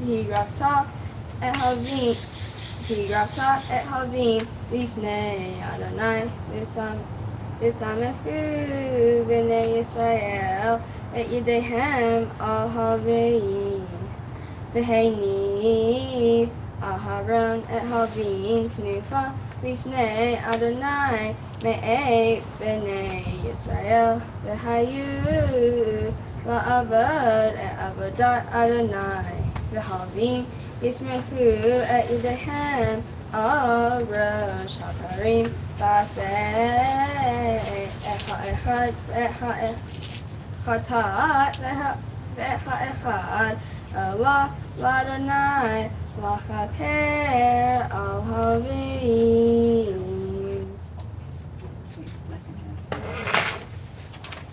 Higrafta et Halvin Lifnei Adonai V'samechu b'nei Yisrael et Yedehem al Halveim V'heiniv Aharon et Halvin Tenufa Lifnei Adonai Me'ei b'nei Yisrael V'hayu la'avod et avodat Adonai V'halvim Yismechu et Yedehem al Rosh HaParim V'aseh et ha'echad et ha'echad Allah l'Adonai l'chaper al Havim.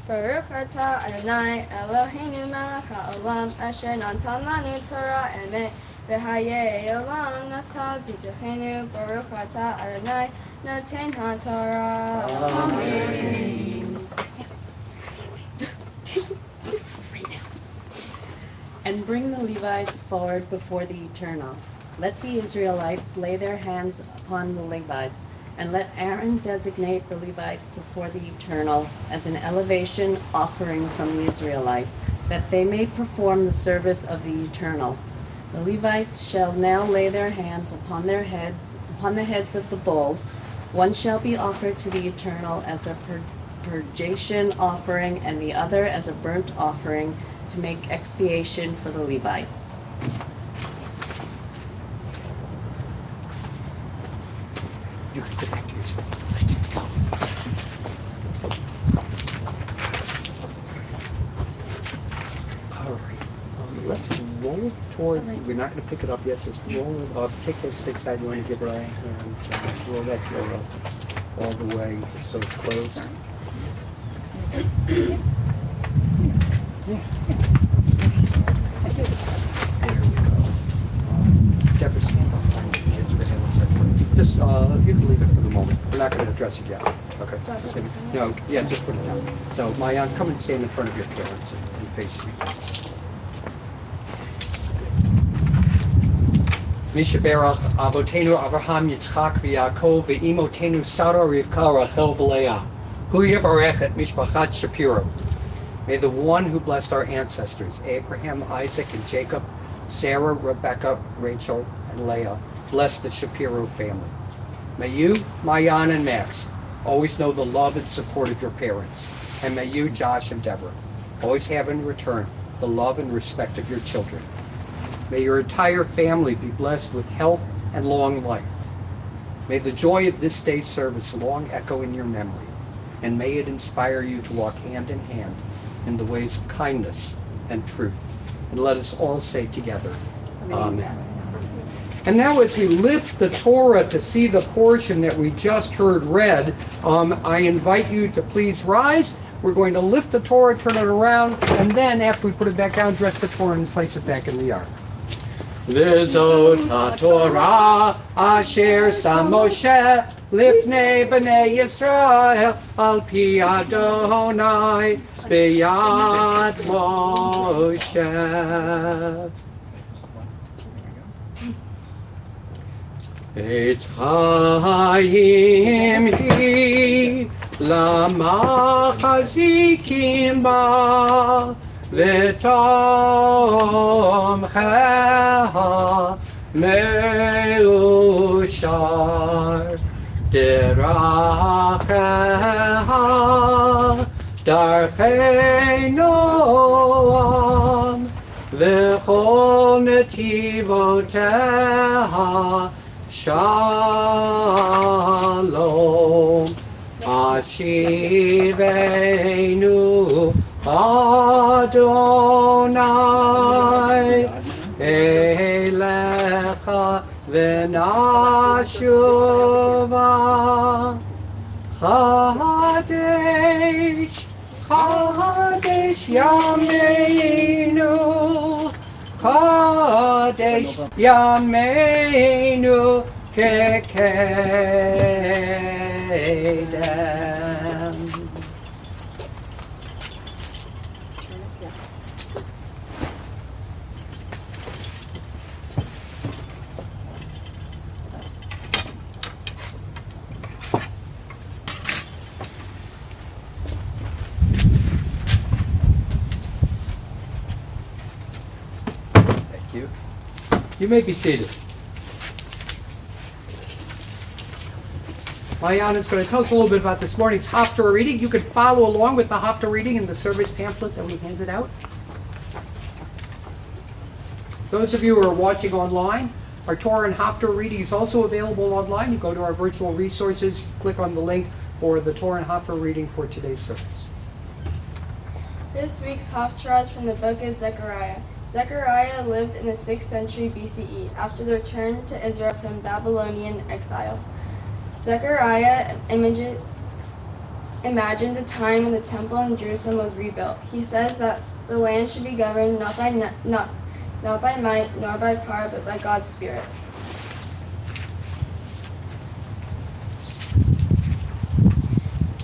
Baruch Atah Adonai Eloheinu melech haolam asher natan lanu Torah emet v'hayei olam nata b'tochenu. Baruch Atah Adonai noten haTorah. Amen. And bring the Levites forward before the Eternal. Let the Israelites lay their hands upon the Levites, and let Aaron designate the Levites before the Eternal as an elevation offering from the Israelites, that they may perform the service of the Eternal. The Levites shall now lay their hands upon the heads of the bulls, One shall be offered to the Eternal as a purgation offering, and the other as a burnt offering to make expiation for the Levites. You can go back to your seat. All right. Let's roll toward. We're not going to pick it up yet. Just roll it up. Take those sticks out. You want to give it a hand. Roll that door up all the way just so it's closed. Yeah. There we go. Deborah, stand behind the kids. We're gonna set for- Just, you can leave it for the moment. We're not going to address it yet. Okay? Just leave it. No, yeah, just put it down. So, Mayan, come and stand in front of your parents and face me. Mishaberach Avotenu Avraham Yitzchak v'Yaakov ve'imotenu Sarah Rivka Rachel v'Leah. Hu Yevarechet Mishpachat Shapiro. May the one who blessed our ancestors, Abraham, Isaac, and Jacob, Sarah, Rebecca, Rachel, and Leah, bless the Shapiro family. May you, Mayan and Max, always know the love and support of your parents. And may you, Josh and Deborah, always have in return the love and respect of your children. May your entire family be blessed with health and long life. May the joy of this day's service long echo in your memory, and may it inspire you to walk hand in hand in the ways of kindness and truth. And let us all say together, Amen. And now as we lift the Torah to see the portion that we just heard read, I invite you to please rise. We're going to lift the Torah, turn it around, and then after we put it back down, dress the Torah and place it back in the ark. V'zot HaTorah asher sam Moshe lifnei b'nei Yisrael al pi Adonai b'yad Moshe. Eitz Chaim hi lamachazikim ba v'tomcheha meushar deracheha darchei noam v'chol netivoteha Shalom Ashivenu Adonai Elecha V'nashuva Chadesh Chadesh Yameinu Chadesh Yameinu Kekedem. Thank you. You may be seated. Mayan is going to tell us a little bit about this morning's Haftarah reading. You can follow along with the Haftarah reading in the service pamphlet that we handed out. Those of you who are watching online, our Torah and Haftarah reading is also available online. You go to our virtual resources, click on the link for the Torah and Haftarah reading for today's service. This week's Haftarah is from the book of Zechariah. Zechariah lived in the 6th century BCE after the return to Israel from Babylonian exile. Zechariah imagines a time when the temple in Jerusalem was rebuilt. He says that the land should be governed not by might nor by power, but by God's Spirit.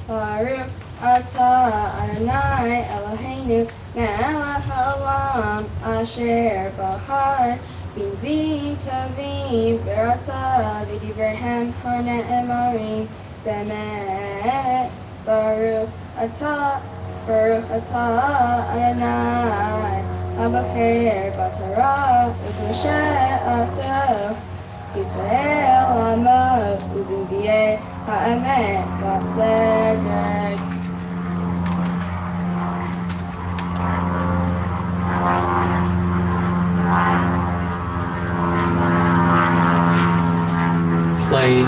Baruch atah Adonai Eloheinu melech haolam asher bahar Bivim tovim v'rasa v'divrehem hane'emarim be'emet Baruch atah Adonai habocher b'torah u'Moshe avdo Yisrael amo u'b'nbiei האמת והצדק. Plain.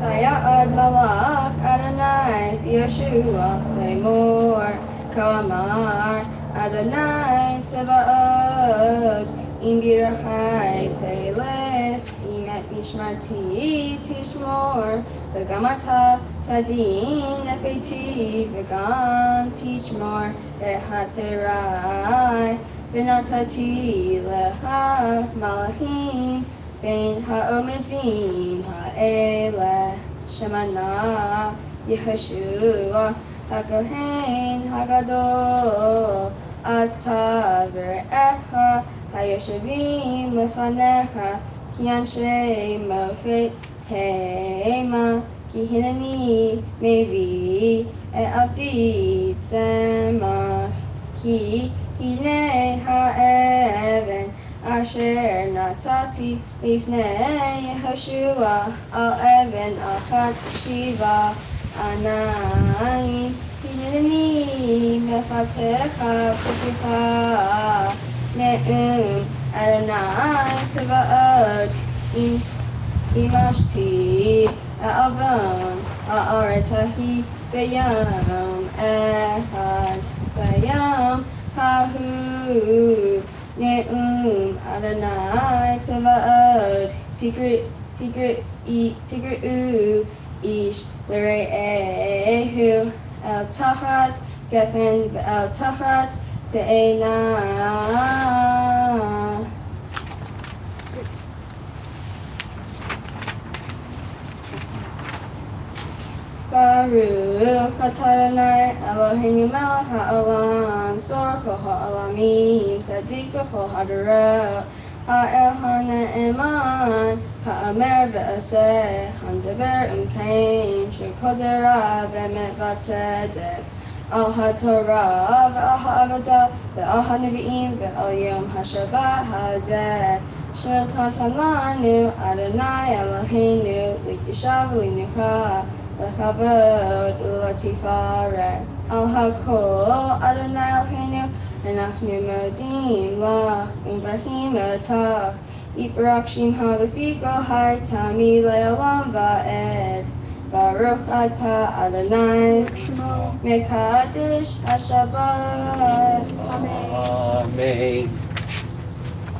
ויעד מלאך אדוני ביהושע לאמור כה אמר אדוני צבאות אם בירכי תלך אם את משמרתי תשמור וגם אתה תדין את ביתי וגם תשמור בחצרי ונתתי לך מלאכים בין העומדים האלה שמנה יהושע הכהן הגדול אתה ורעך היושבים לפניך כי אנשי מופת המה כי הנני מביא את עבדי צמח כי הנה האבן אשר נתתי לפני יהושע על אבן אחת תשיבה עניים הנני מפתח פתיך נאום אדוני צבאות אימשתי העוון הארץ ההיא ביום אחד ביום ההוא נאום אדוני צבאות תקראו איש לרעהו אל תחת גפן ואל תחת תאנה. ברוך אתה אדוני אלוהינו מלך העולם צור כל העולמים צדיק בכל הדורות האל הנאמן האמר ועשה המדבר כן שכל דבריו אמת וצדק על התורה ועל העבודה ועל הנביאים ועל יום השבת הזה שנתת לנו אדוני אלוהינו לקדושה ולמנוחה לכבוד ולתפארת על הכל אדוני אלוהינו אנחנו מודים לך ומברכים אותך יתברך שמך בפי כל חי תמיד לעולם ועד ברוך אתה אדוני מקדש השבת. Amen.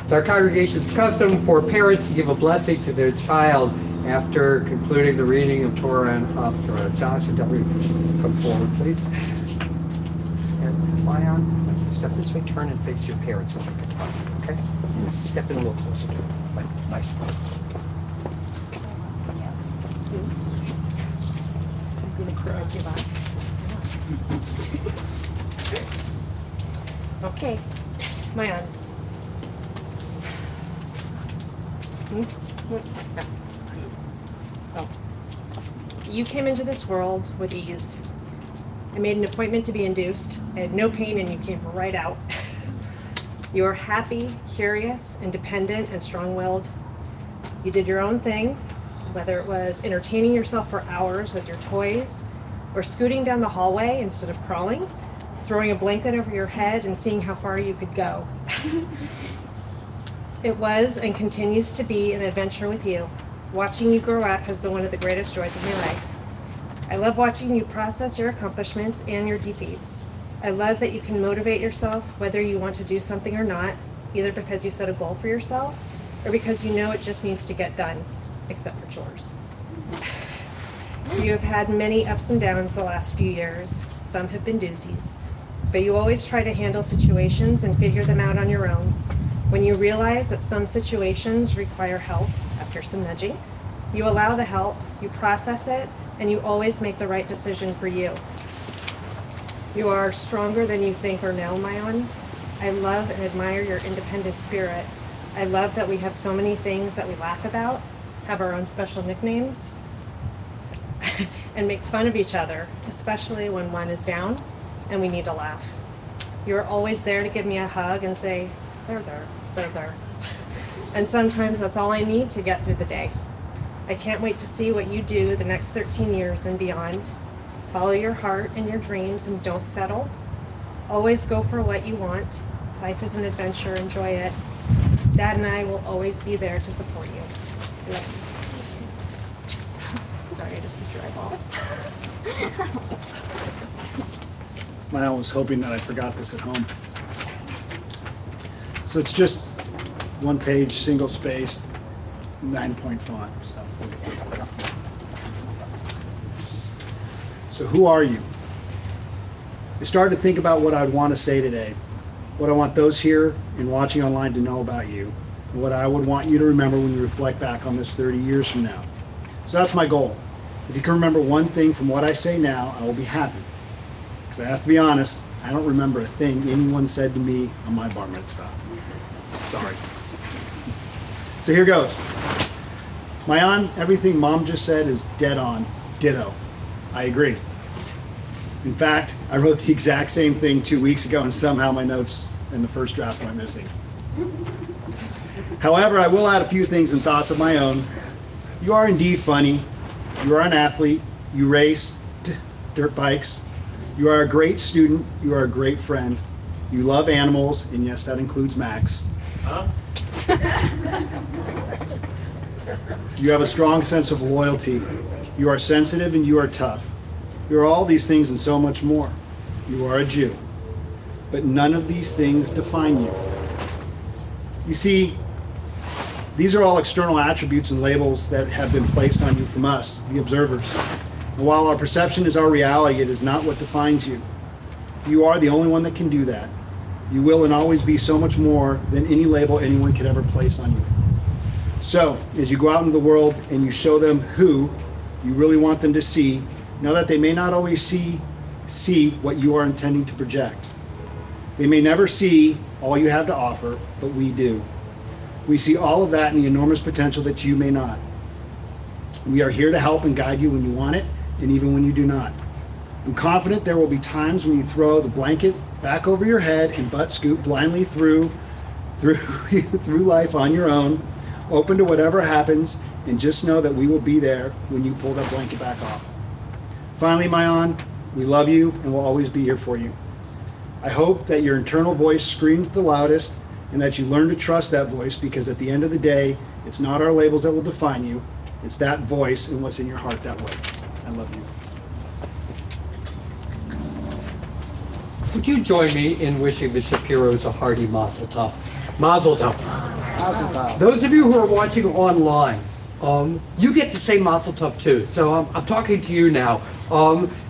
It's our congregation's custom for parents to give a blessing to their child after concluding the reading of Torah and Haftarah. Josh and Deborah, come forward, please. And Mayan, step this way, turn and face your parents as I can talk, okay? Step in a little closer to them, like nice. Okay, Mayan. Oh. You came into this world with ease. I made an appointment to be induced. I had no pain and you came right out. You are happy, curious, independent, and strong-willed. You did your own thing, whether it was entertaining yourself for hours with your toys, or scooting down the hallway instead of crawling, throwing a blanket over your head and seeing how far you could go. It was and continues to be an adventure with you. Watching you grow up has been one of the greatest joys of my life. I love watching you process your accomplishments and your defeats. I love that you can motivate yourself whether you want to do something or not, either because you set a goal for yourself or because you know it just needs to get done, except for chores. You have had many ups and downs the last few years. Some have been doozies, but you always try to handle situations and figure them out on your own. When you realize that some situations require help after some nudging, you allow the help, you process it, and you always make the right decision for you. You are stronger than you think or know, Mayan. I love and admire your independent spirit. I love that we have so many things that we laugh about, have our own special nicknames, and make fun of each other, especially when one is down and we need to laugh. You're always there to give me a hug and say, "They're there, they're there." And sometimes that's all I need to get through the day. I can't wait to see what you do the next 13 years and beyond. Follow your heart and your dreams and don't settle. Always go for what you want. Life is an adventure, enjoy it. Dad and I will always be there to support you. I love you. Sorry, I just used your eyeball. I was hoping that I forgot this at home. So it's just one page, single spaced, 9-point font. So who are you? I started to think about what I'd want to say today, what I want those here and watching online to know about you, and what I would want you to remember when you reflect back on this 30 years from now. So that's my goal. If you can remember one thing from what I say now, I will be happy. Because I have to be honest, I don't remember a thing anyone said to me on my bar mitzvah. Sorry. So here goes. Mayan, everything Mom just said is dead on. Ditto. I agree. In fact, I wrote the exact same thing 2 weeks ago, and somehow my notes in the first draft went missing. However, I will add a few things and thoughts of my own. You are indeed funny. You are an athlete. You race dirt bikes. You are a great student. You are a great friend. You love animals, and yes, that includes Max. Huh? You have a strong sense of loyalty. You are sensitive and you are tough. You are all these things and so much more. You are a Jew. But none of these things define you. You see, these are all external attributes and labels that have been placed on you from us, the observers. And while our perception is our reality, it is not what defines you. You are the only one that can do that. You will and always be so much more than any label anyone could ever place on you. So, as you go out into the world and you show them who you really want them to see, know that they may not always see what you are intending to project. They may never see all you have to offer, but we do. We see all of that in the enormous potential that you may not. We are here to help and guide you when you want it, and even when you do not. I'm confident there will be times when you throw the blanket back over your head and butt scoot blindly through life on your own, open to whatever happens, and just know that we will be there when you pull that blanket back off. Finally, Mayan, we love you and will always be here for you. I hope that your internal voice screams the loudest and that you learn to trust that voice, because at the end of the day, it's not our labels that will define you. It's that voice and what's in your heart that way. I love you. Would you join me in wishing the Shapiros a hearty mazel tov? Mazel tov. Mazel tov. Those of you who are watching online, you get to say mazel tov too. So I'm talking to you now.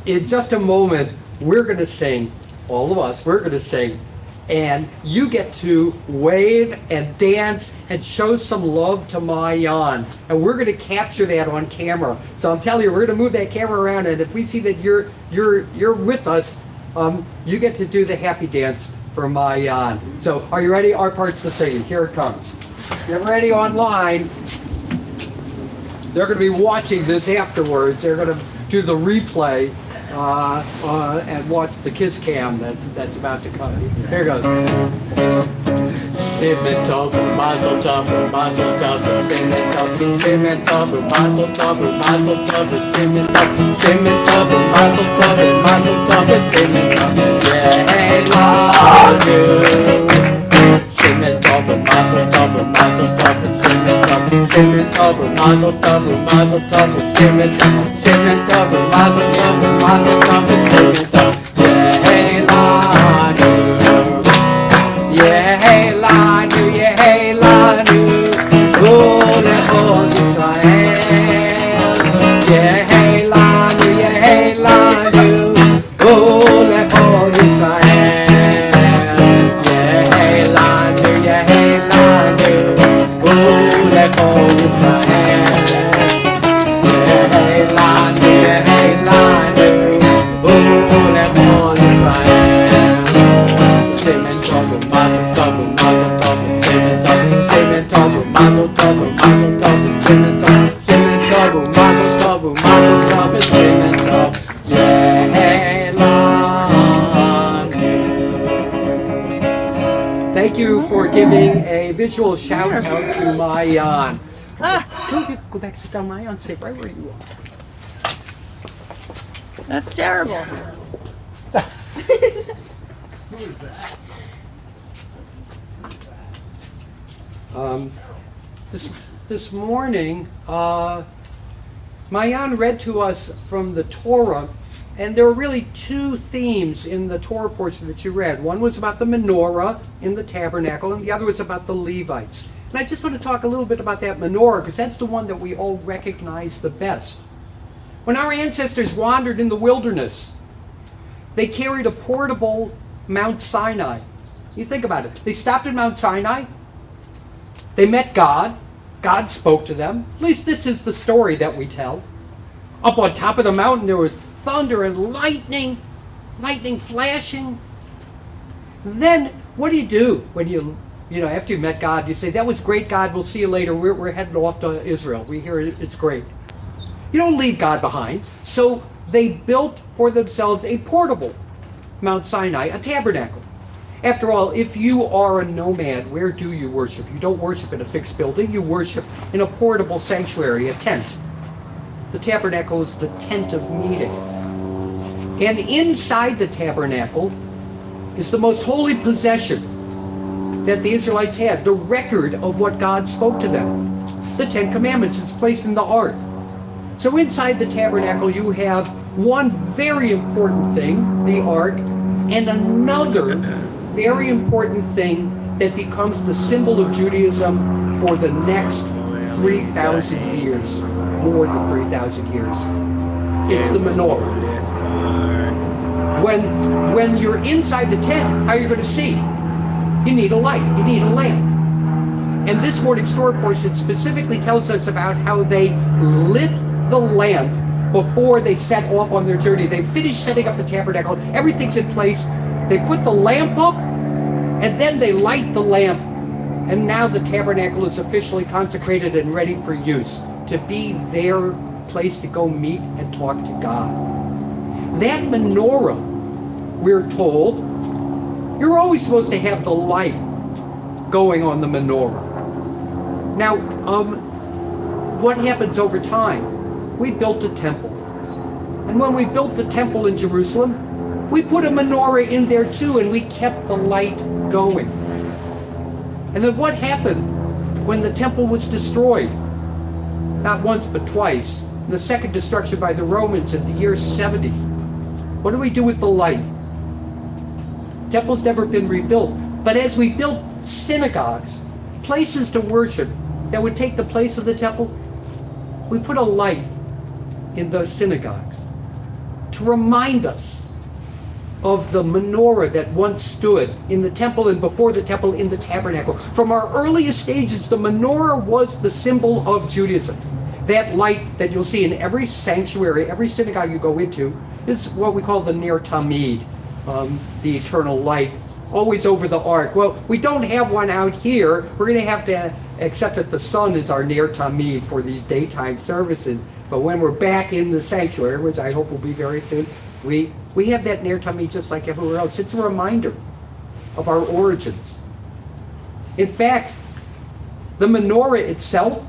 In just a moment, we're going to sing, all of us, we're going to sing, and you get to wave and dance and show some love to Mayan. And we're going to capture that on camera. So I'm telling you, we're going to move that camera around, and if we see that you're with us, you get to do the happy dance for Mayan. So are you ready? Our part's the singing. Here it comes. Get ready online. They're going to be watching this afterwards. They're going to do the replay and watch the kiss cam that's about to come. Here goes. Simmen tov, mazel tov, mazel tov, simmen tov, simmen tov, mazel tov, mazel tov, simmen tov, simmen tov, mazel tov, mazel tov, simmen tov. Yeah, love you. Simmen tov, mazel tov, mazel tov, simmen tov, simmen tov, mazel tov, mazel tov, simmen tov, simmen tov, mazel tov, mazel tov, simmen tov. Yeah, love you. Yeah, love you. Yeah, love you. Oh, lechol Yisrael. Yeah, love you. Yeah, love you. Oh, lechol Yisrael. Yeah, love you. Yeah, love you. Oh, lechol Yisrael. Yeah, love you. Yeah, love you. Oh, lechol Yisrael. Simmen tov, mazel tov, mazel tov, simmen tov, simmen tov, mazel tov, mazel tov, simmen tov. giving a visual shout out to Mayan. Go back, sit down, Mayan. Stay right where you are. That's terrible. This morning, Mayan read to us from the Torah, and there were really two themes in the Torah portion that you read. One was about the menorah in the tabernacle, and the other was about the Levites. And I just want to talk a little bit about that menorah, because that's the one that we all recognize the best. When our ancestors wandered in the wilderness, they carried a portable Mount Sinai. You think about it. They stopped at Mount Sinai. They met God. God spoke to them. At least this is the story that we tell. Up on top of the mountain there was thunder and lightning flashing. Then what do when you after you met God, you say, that was great, God, we'll see you later. We're heading off to Israel. We hear it's great. You don't leave God behind. So they built for themselves a portable Mount Sinai, a tabernacle. After all, if you are a nomad, where do you worship? You don't worship in a fixed building. You worship in a portable sanctuary, a tent. The tabernacle is the tent of meeting. And inside the tabernacle is the most holy possession that the Israelites had, the record of what God spoke to them. The Ten Commandments is placed in the ark. So inside the tabernacle you have one very important thing, the ark, and another very important thing that becomes the symbol of Judaism for the next 3,000 years, more than 3,000 years. It's the menorah. When you're inside the tent, how are you going to see? You need a light, you need a lamp. And this morning's story portion specifically tells us about how they lit the lamp before they set off on their journey. They finished setting up the tabernacle, everything's in place. They put the lamp up, and then they light the lamp, and now the tabernacle is officially consecrated and ready for use, to be their place to go meet and talk to God. That menorah, we're told, you're always supposed to have the light going on the menorah. Now, what happens over time? We built a temple. And when we built the temple in Jerusalem, we put a menorah in there too, and we kept the light going. And then what happened when the temple was destroyed? Not once, but twice. In the second destruction by the Romans in the year 70. What do we do with the light? The temple's never been rebuilt. But as we built synagogues, places to worship that would take the place of the temple, we put a light in those synagogues to remind us of the menorah that once stood in the temple and before the temple in the tabernacle. From our earliest stages, the menorah was the symbol of Judaism. That light that you'll see in every sanctuary, every synagogue you go into, is what we call the Ner Tamid, the eternal light, always over the ark. Well, we don't have one out here. We're going to have to accept that the sun is our Ner Tamid for these daytime services. But when we're back in the sanctuary, which I hope will be very soon, we have that Ner Tamid just like everywhere else. It's a reminder of our origins. In fact, the menorah itself,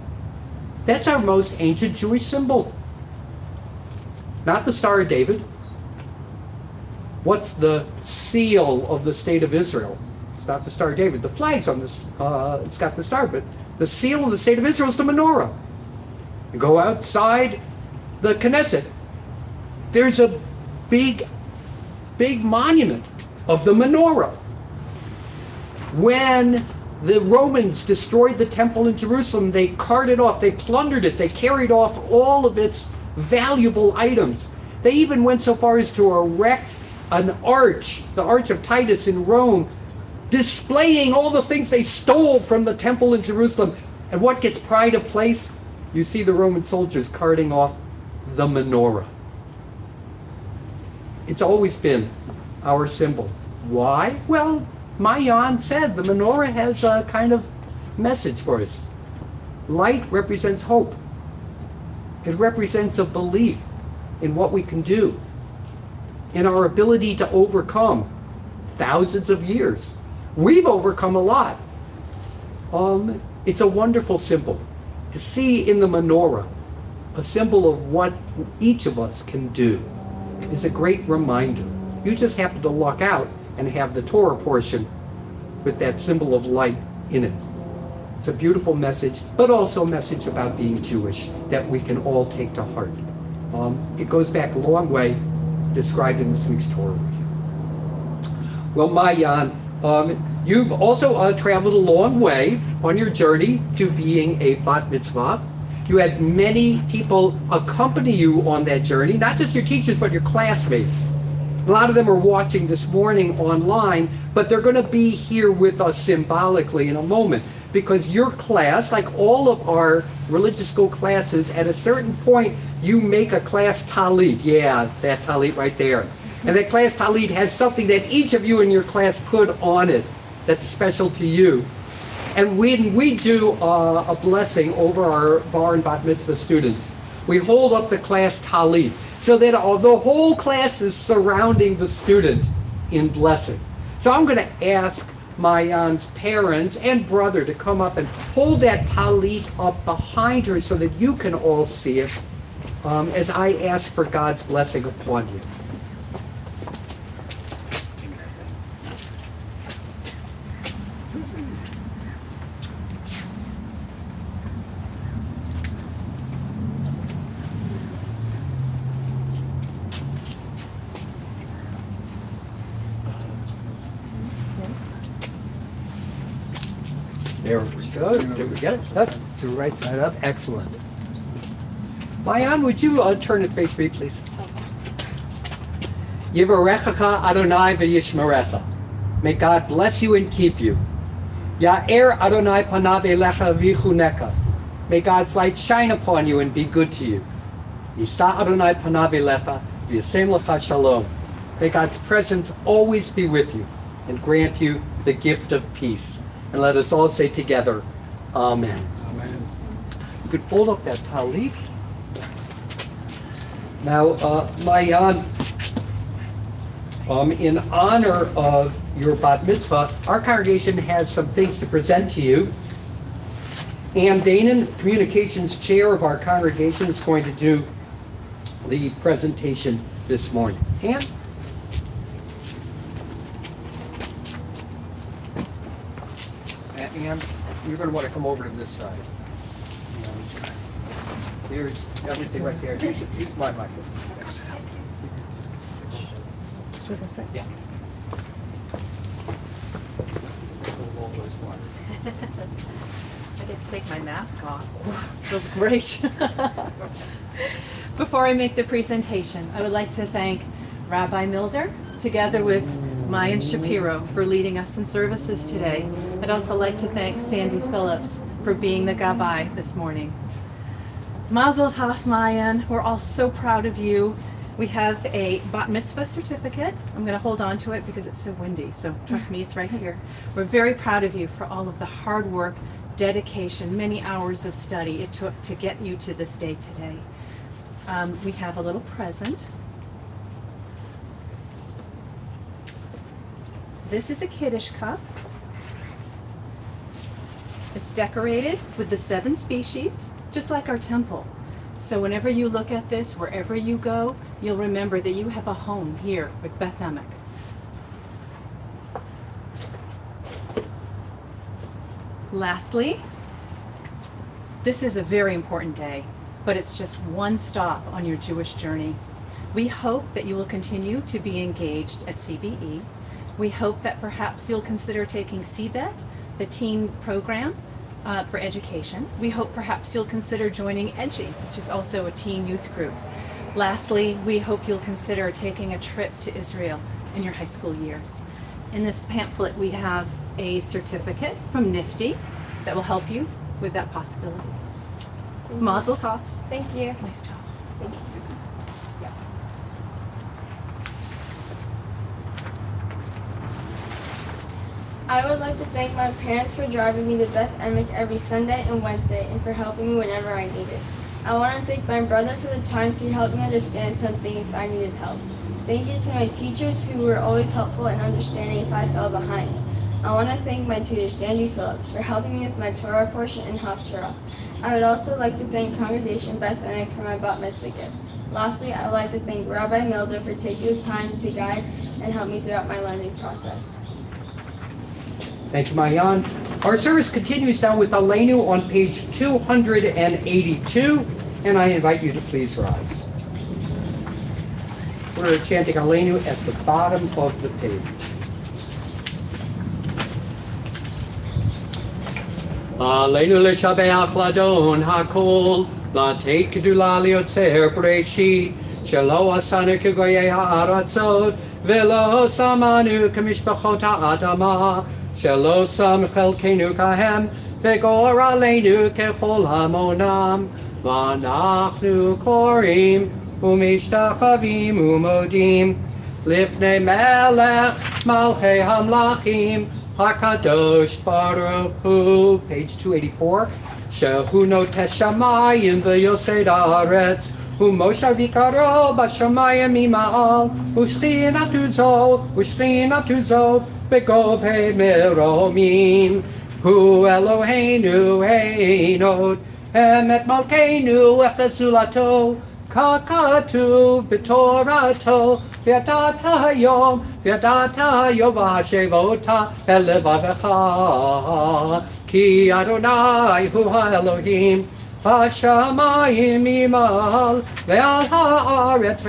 that's our most ancient Jewish symbol. Not the Star of David. What's the seal of the state of Israel? It's not the Star of David. The flag's on this, it's got the star, but the seal of the state of Israel is the menorah. You go outside the Knesset, there's a big monument of the menorah. When the Romans destroyed the temple in Jerusalem, they carted off, they plundered it, they carried off all of its valuable items. They even went so far as to erect an arch, the Arch of Titus in Rome, displaying all the things they stole from the temple in Jerusalem. And what gets pride of place? You see the Roman soldiers carting off the menorah. It's always been our symbol. Why? Well, Mayan said the menorah has a kind of message for us. Light represents hope. It represents a belief in what we can do, in our ability to overcome thousands of years. We've overcome a lot. It's a wonderful symbol. To see in the menorah a symbol of what each of us can do is a great reminder. You just happen to luck out and have the Torah portion with that symbol of light in it. It's a beautiful message, but also a message about being Jewish that we can all take to heart. It goes back a long way, described in this week's Torah. Well, Mayan, you've also traveled a long way on your journey to being a bat mitzvah. You had many people accompany you on that journey, not just your teachers, but your classmates. A lot of them are watching this morning online, but they're going to be here with us symbolically in a moment, because your class, like all of our religious school classes, at a certain point, you make a class talit. Yeah, that talit right there. And that class talit has something that each of you in your class put on it that's special to you. And when we do a blessing over our bar and bat mitzvah students, we hold up the class talit so that the whole class is surrounding the student in blessing. So I'm going to ask Mayan's parents and brother to come up and hold that talit up behind her so that you can all see it as I ask for God's blessing upon you. There we go. Did we get it? That's the right side up. Excellent. Mayan, would you turn and face me, please? Yivarechacha Adonai v'yishmerecha. May God bless you and keep you. Ya'er Adonai panav elecha v'chuneka. May God's light shine upon you and be good to you. Yisa Adonai panav elecha v'yasem lecha shalom. May God's presence always be with you and grant you the gift of peace. And let us all say together, Amen. Amen. You could fold up that talit. Now, Mayan, in honor of your bat mitzvah, our congregation has some things to present to you. Ann Danon, communications chair of our congregation, is going to do the presentation this morning. Ann? And you're going to want to come over to this side. Here's everything right there. Use my microphone. Yeah. I get to take my mask off. Feels great. Before I make the presentation, I would like to thank Rabbi Milder, together with Mayan Shapiro, for leading us in services today. I'd also like to thank Sandy Phillips for being the Gabbai this morning. Mazel tov, Mayan. We're all so proud of you. We have a bat mitzvah certificate. I'm going to hold on to it because it's so windy, so trust me, it's right here. We're very proud of you for all of the hard work, dedication, many hours of study it took to get you to this day today. We have a little present. This is a Kiddush cup. It's decorated with the 7 species, just like our temple. So whenever you look at this, wherever you go, you'll remember that you have a home here with Beth Emek. Lastly, this is a very important day, but it's just one stop on your Jewish journey. We hope that you will continue to be engaged at CBE. We hope that perhaps you'll consider taking CBET, the teen program for education. We hope perhaps you'll consider joining EDGI, which is also a teen youth group. Lastly, we hope you'll consider taking a trip to Israel in your high school years. In this pamphlet, we have a certificate from NIFTY that will help you with that possibility. Mazel tov. Thank you. Nice job. Thank you. I would like to thank my parents for driving me to Beth Emek every Sunday and Wednesday and for helping me whenever I needed. I want to thank my brother for the times he helped me understand something if I needed help. Thank you to my teachers who were always helpful and understanding if I fell behind. I want to thank my tutor Sandy Phillips for helping me with my Torah portion in Haftarah. I would also like to thank Congregation Bethanic for my bat mitzvah gift. Lastly, I would like to thank Rabbi Milder for taking the time to guide and help me throughout my learning process. Thank you, Mayan. Our service continues now with Aleinu on page 282, and I invite you to please rise. We're chanting Aleinu at the bottom of the page. Aleinu l'shabeach ladon hakol, לתת גדולה ליוצר בראשית, שלא עשנו כגויי הארצות, ולא שמנו כמשפחות האדמה, שלא שם חלקנו כהם, וגורלנו ככל המונם. ואנחנו קוראים ומשתחווים ומודים לפני מלך מלכי המלכים, הקדוש ברוך הוא. Page 284. שהוא נוטה שמיים ויוסד הארץ, ומושב עיקרו בשמיים ממעל, ושכינתו זו בגובה מרומים. הוא אלוהינו אין עוד, אמת מלכנו וחסולתו, ככתוב בתורתו, וידעת היום והשבות אל לבבך. כי אדוני הוא האלוהים, השמיים ממעל, ועל הארץ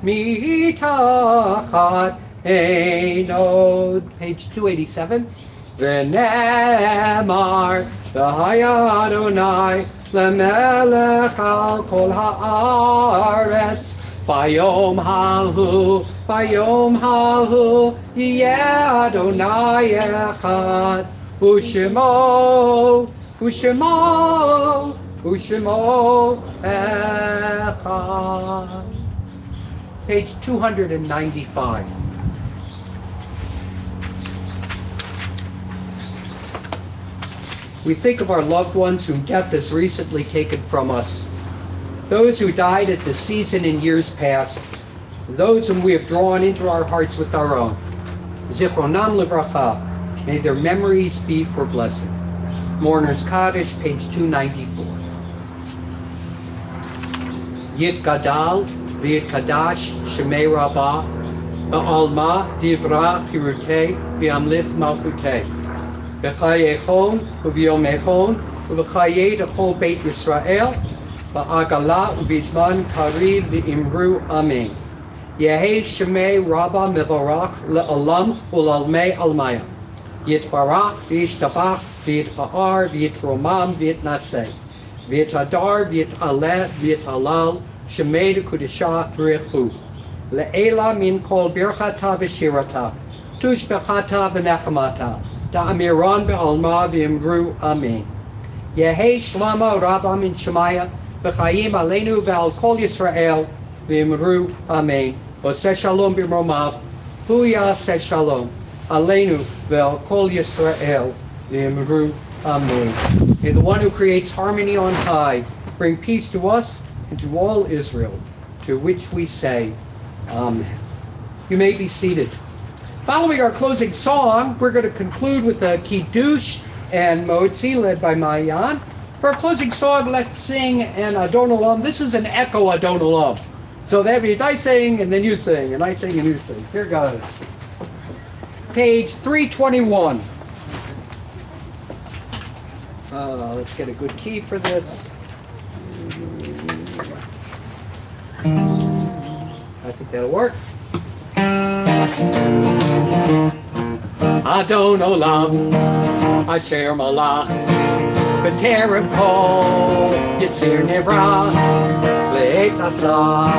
מתחת אין עוד. Page 287. ונאמר, והיה אדוני למלך על כל הארץ, ביום ההוא יהיה אדוני אחד, ושמו אחד. Page 295. We think of our loved ones whom death has recently taken from us, those who died at the season in years past, those whom we have drawn into our hearts with our own. Zichronam livracha, may their memories be for blessing. Mourner's Kaddish, page 294. Yit Gadal, V'yit Kadash, Shemei Rabbah, Ba'alma, Divra, Chirutei, V'amlith Malchutei. B'chayechon, U'v'yomechon, U'v'chayei D'chol Beit Yisrael, Ba'agala, U'v'zman Kariv, V'imru, Amen. Yehei Shemei Rabbah Mevorach, Le'olam, U'lalmei Almaya. Yitbarach, V'yishtabach, V'yitpa'ar, V'yitromam, V'yitnaseh. V'yitadar, V'yitaleh, V'yitalal, Shemei D'Kudishah, B'rechu. Le'ela min kol birchata v'shirata, tushbechata v'nechamata, ta'amiran be'alma v'imru amen. Yehei shlama rabba min shemaya, v'chayim aleinu ve'al kol Yisrael, v'imru amen. Oseh shalom b'mromav, hu yaseh shalom, aleinu ve'al kol Yisrael, v'imru amen. May the one who creates harmony on high bring peace to us and to all Israel, to which we say, Amen. You may be seated. Following our closing song, we're going to conclude with a Kiddush and Motzi led by Mayan. For our closing song, let's sing an Adon Olam. This is an echo Adon Olam. So that means I sing and then you sing, and I sing and you sing. Here goes. Page 321. Let's get a good key for this. I think that'll work. Adon Olam, Asher Malach, B'terem Kol, Yitzir Nivra, Le'et Asah,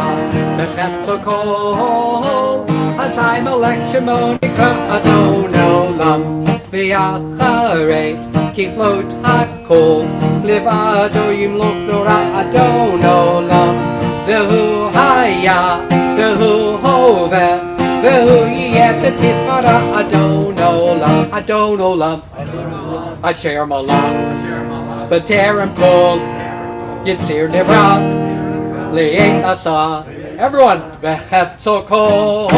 B'chetzo Kol, Azai Melech Shemo Nikra Adon Olam, V'yacharei, Kichlot HaKol, Livado Yimlok Nora Adon Olam, V'hu Haya, V'hu Hoveh, V'hu Yeh B'tifara Adon Olam, Asher Malach, B'terem Kol, Yitzir Nivra, Le'et Asah. Everyone, V'chetzo Kol,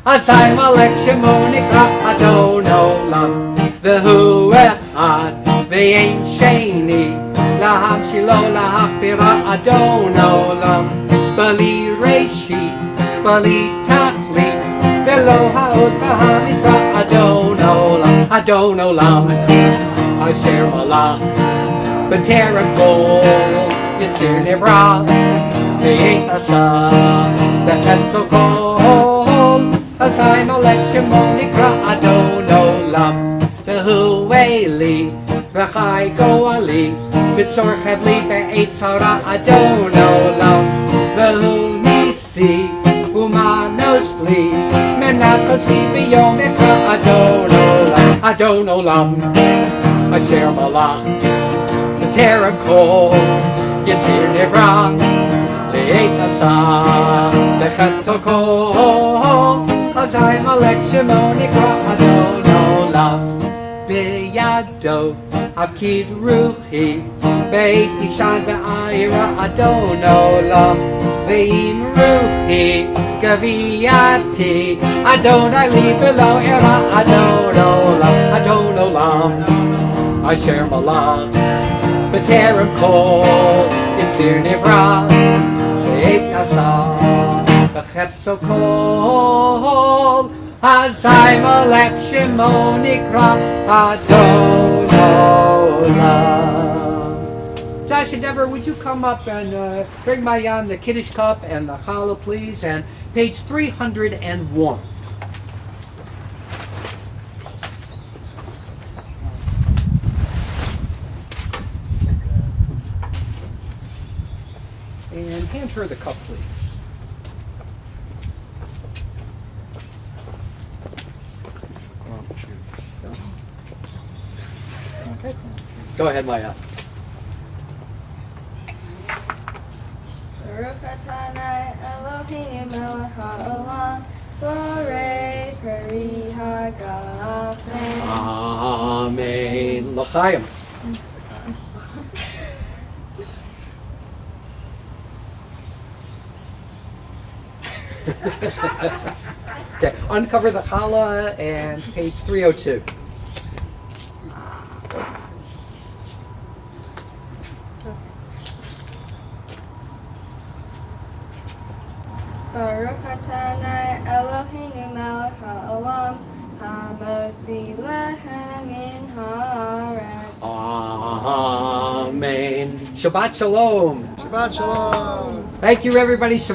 אזי מלך שמו נקרא אדון עולם, והוא אחד ואין שני, להמשילו להכבירה אדון עולם, בלי ראשית, בלי תכלית, ולא העוז והמשרה אדון עולם, אדון עולם, אשר מלך בטרם כל יציר נברא, ואין עשה בחפצו כל, אזי מלך שמו נקרא אדון עולם, והוא אלי וחי גואלי, בצור חבלי בעת צרה אדון עולם, והוא ניסי ומנוס לי, מנת קוצי ביום יקרא אדון עולם, אדון עולם, אשר מלך בטרם כל יציר נברא, לעת עשה בחפצו כל, אזי מלך שמו נקרא אדון עולם, בידו הפקיד רוחי, בית אישן ועירה אדון עולם, ואם רוחי גבייתי, אדוני לי ולא אירע אדון עולם, אדון עולם, אשר מלך בטרם כל יציר נברא, לעת עשה בחפצו כל, אזי מלך שמו נקרא אדון עולם. Josh and Deborah, would you come up and bring Mayan the Kiddush cup and the challah, please, and page 301. And hand her the cup, please. Okay. Go ahead, Maya. Baruch Atanai Eloheinu melech haolam, borei peri hagafen. Amen. L'chaim. Okay, uncover the challah and page 302. Baruch Atanai Eloheinu melech haolam, hamotzi lechem min haaretz. Amen. Shabbat shalom. Shabbat shalom. Thank you, everybody. Shabbat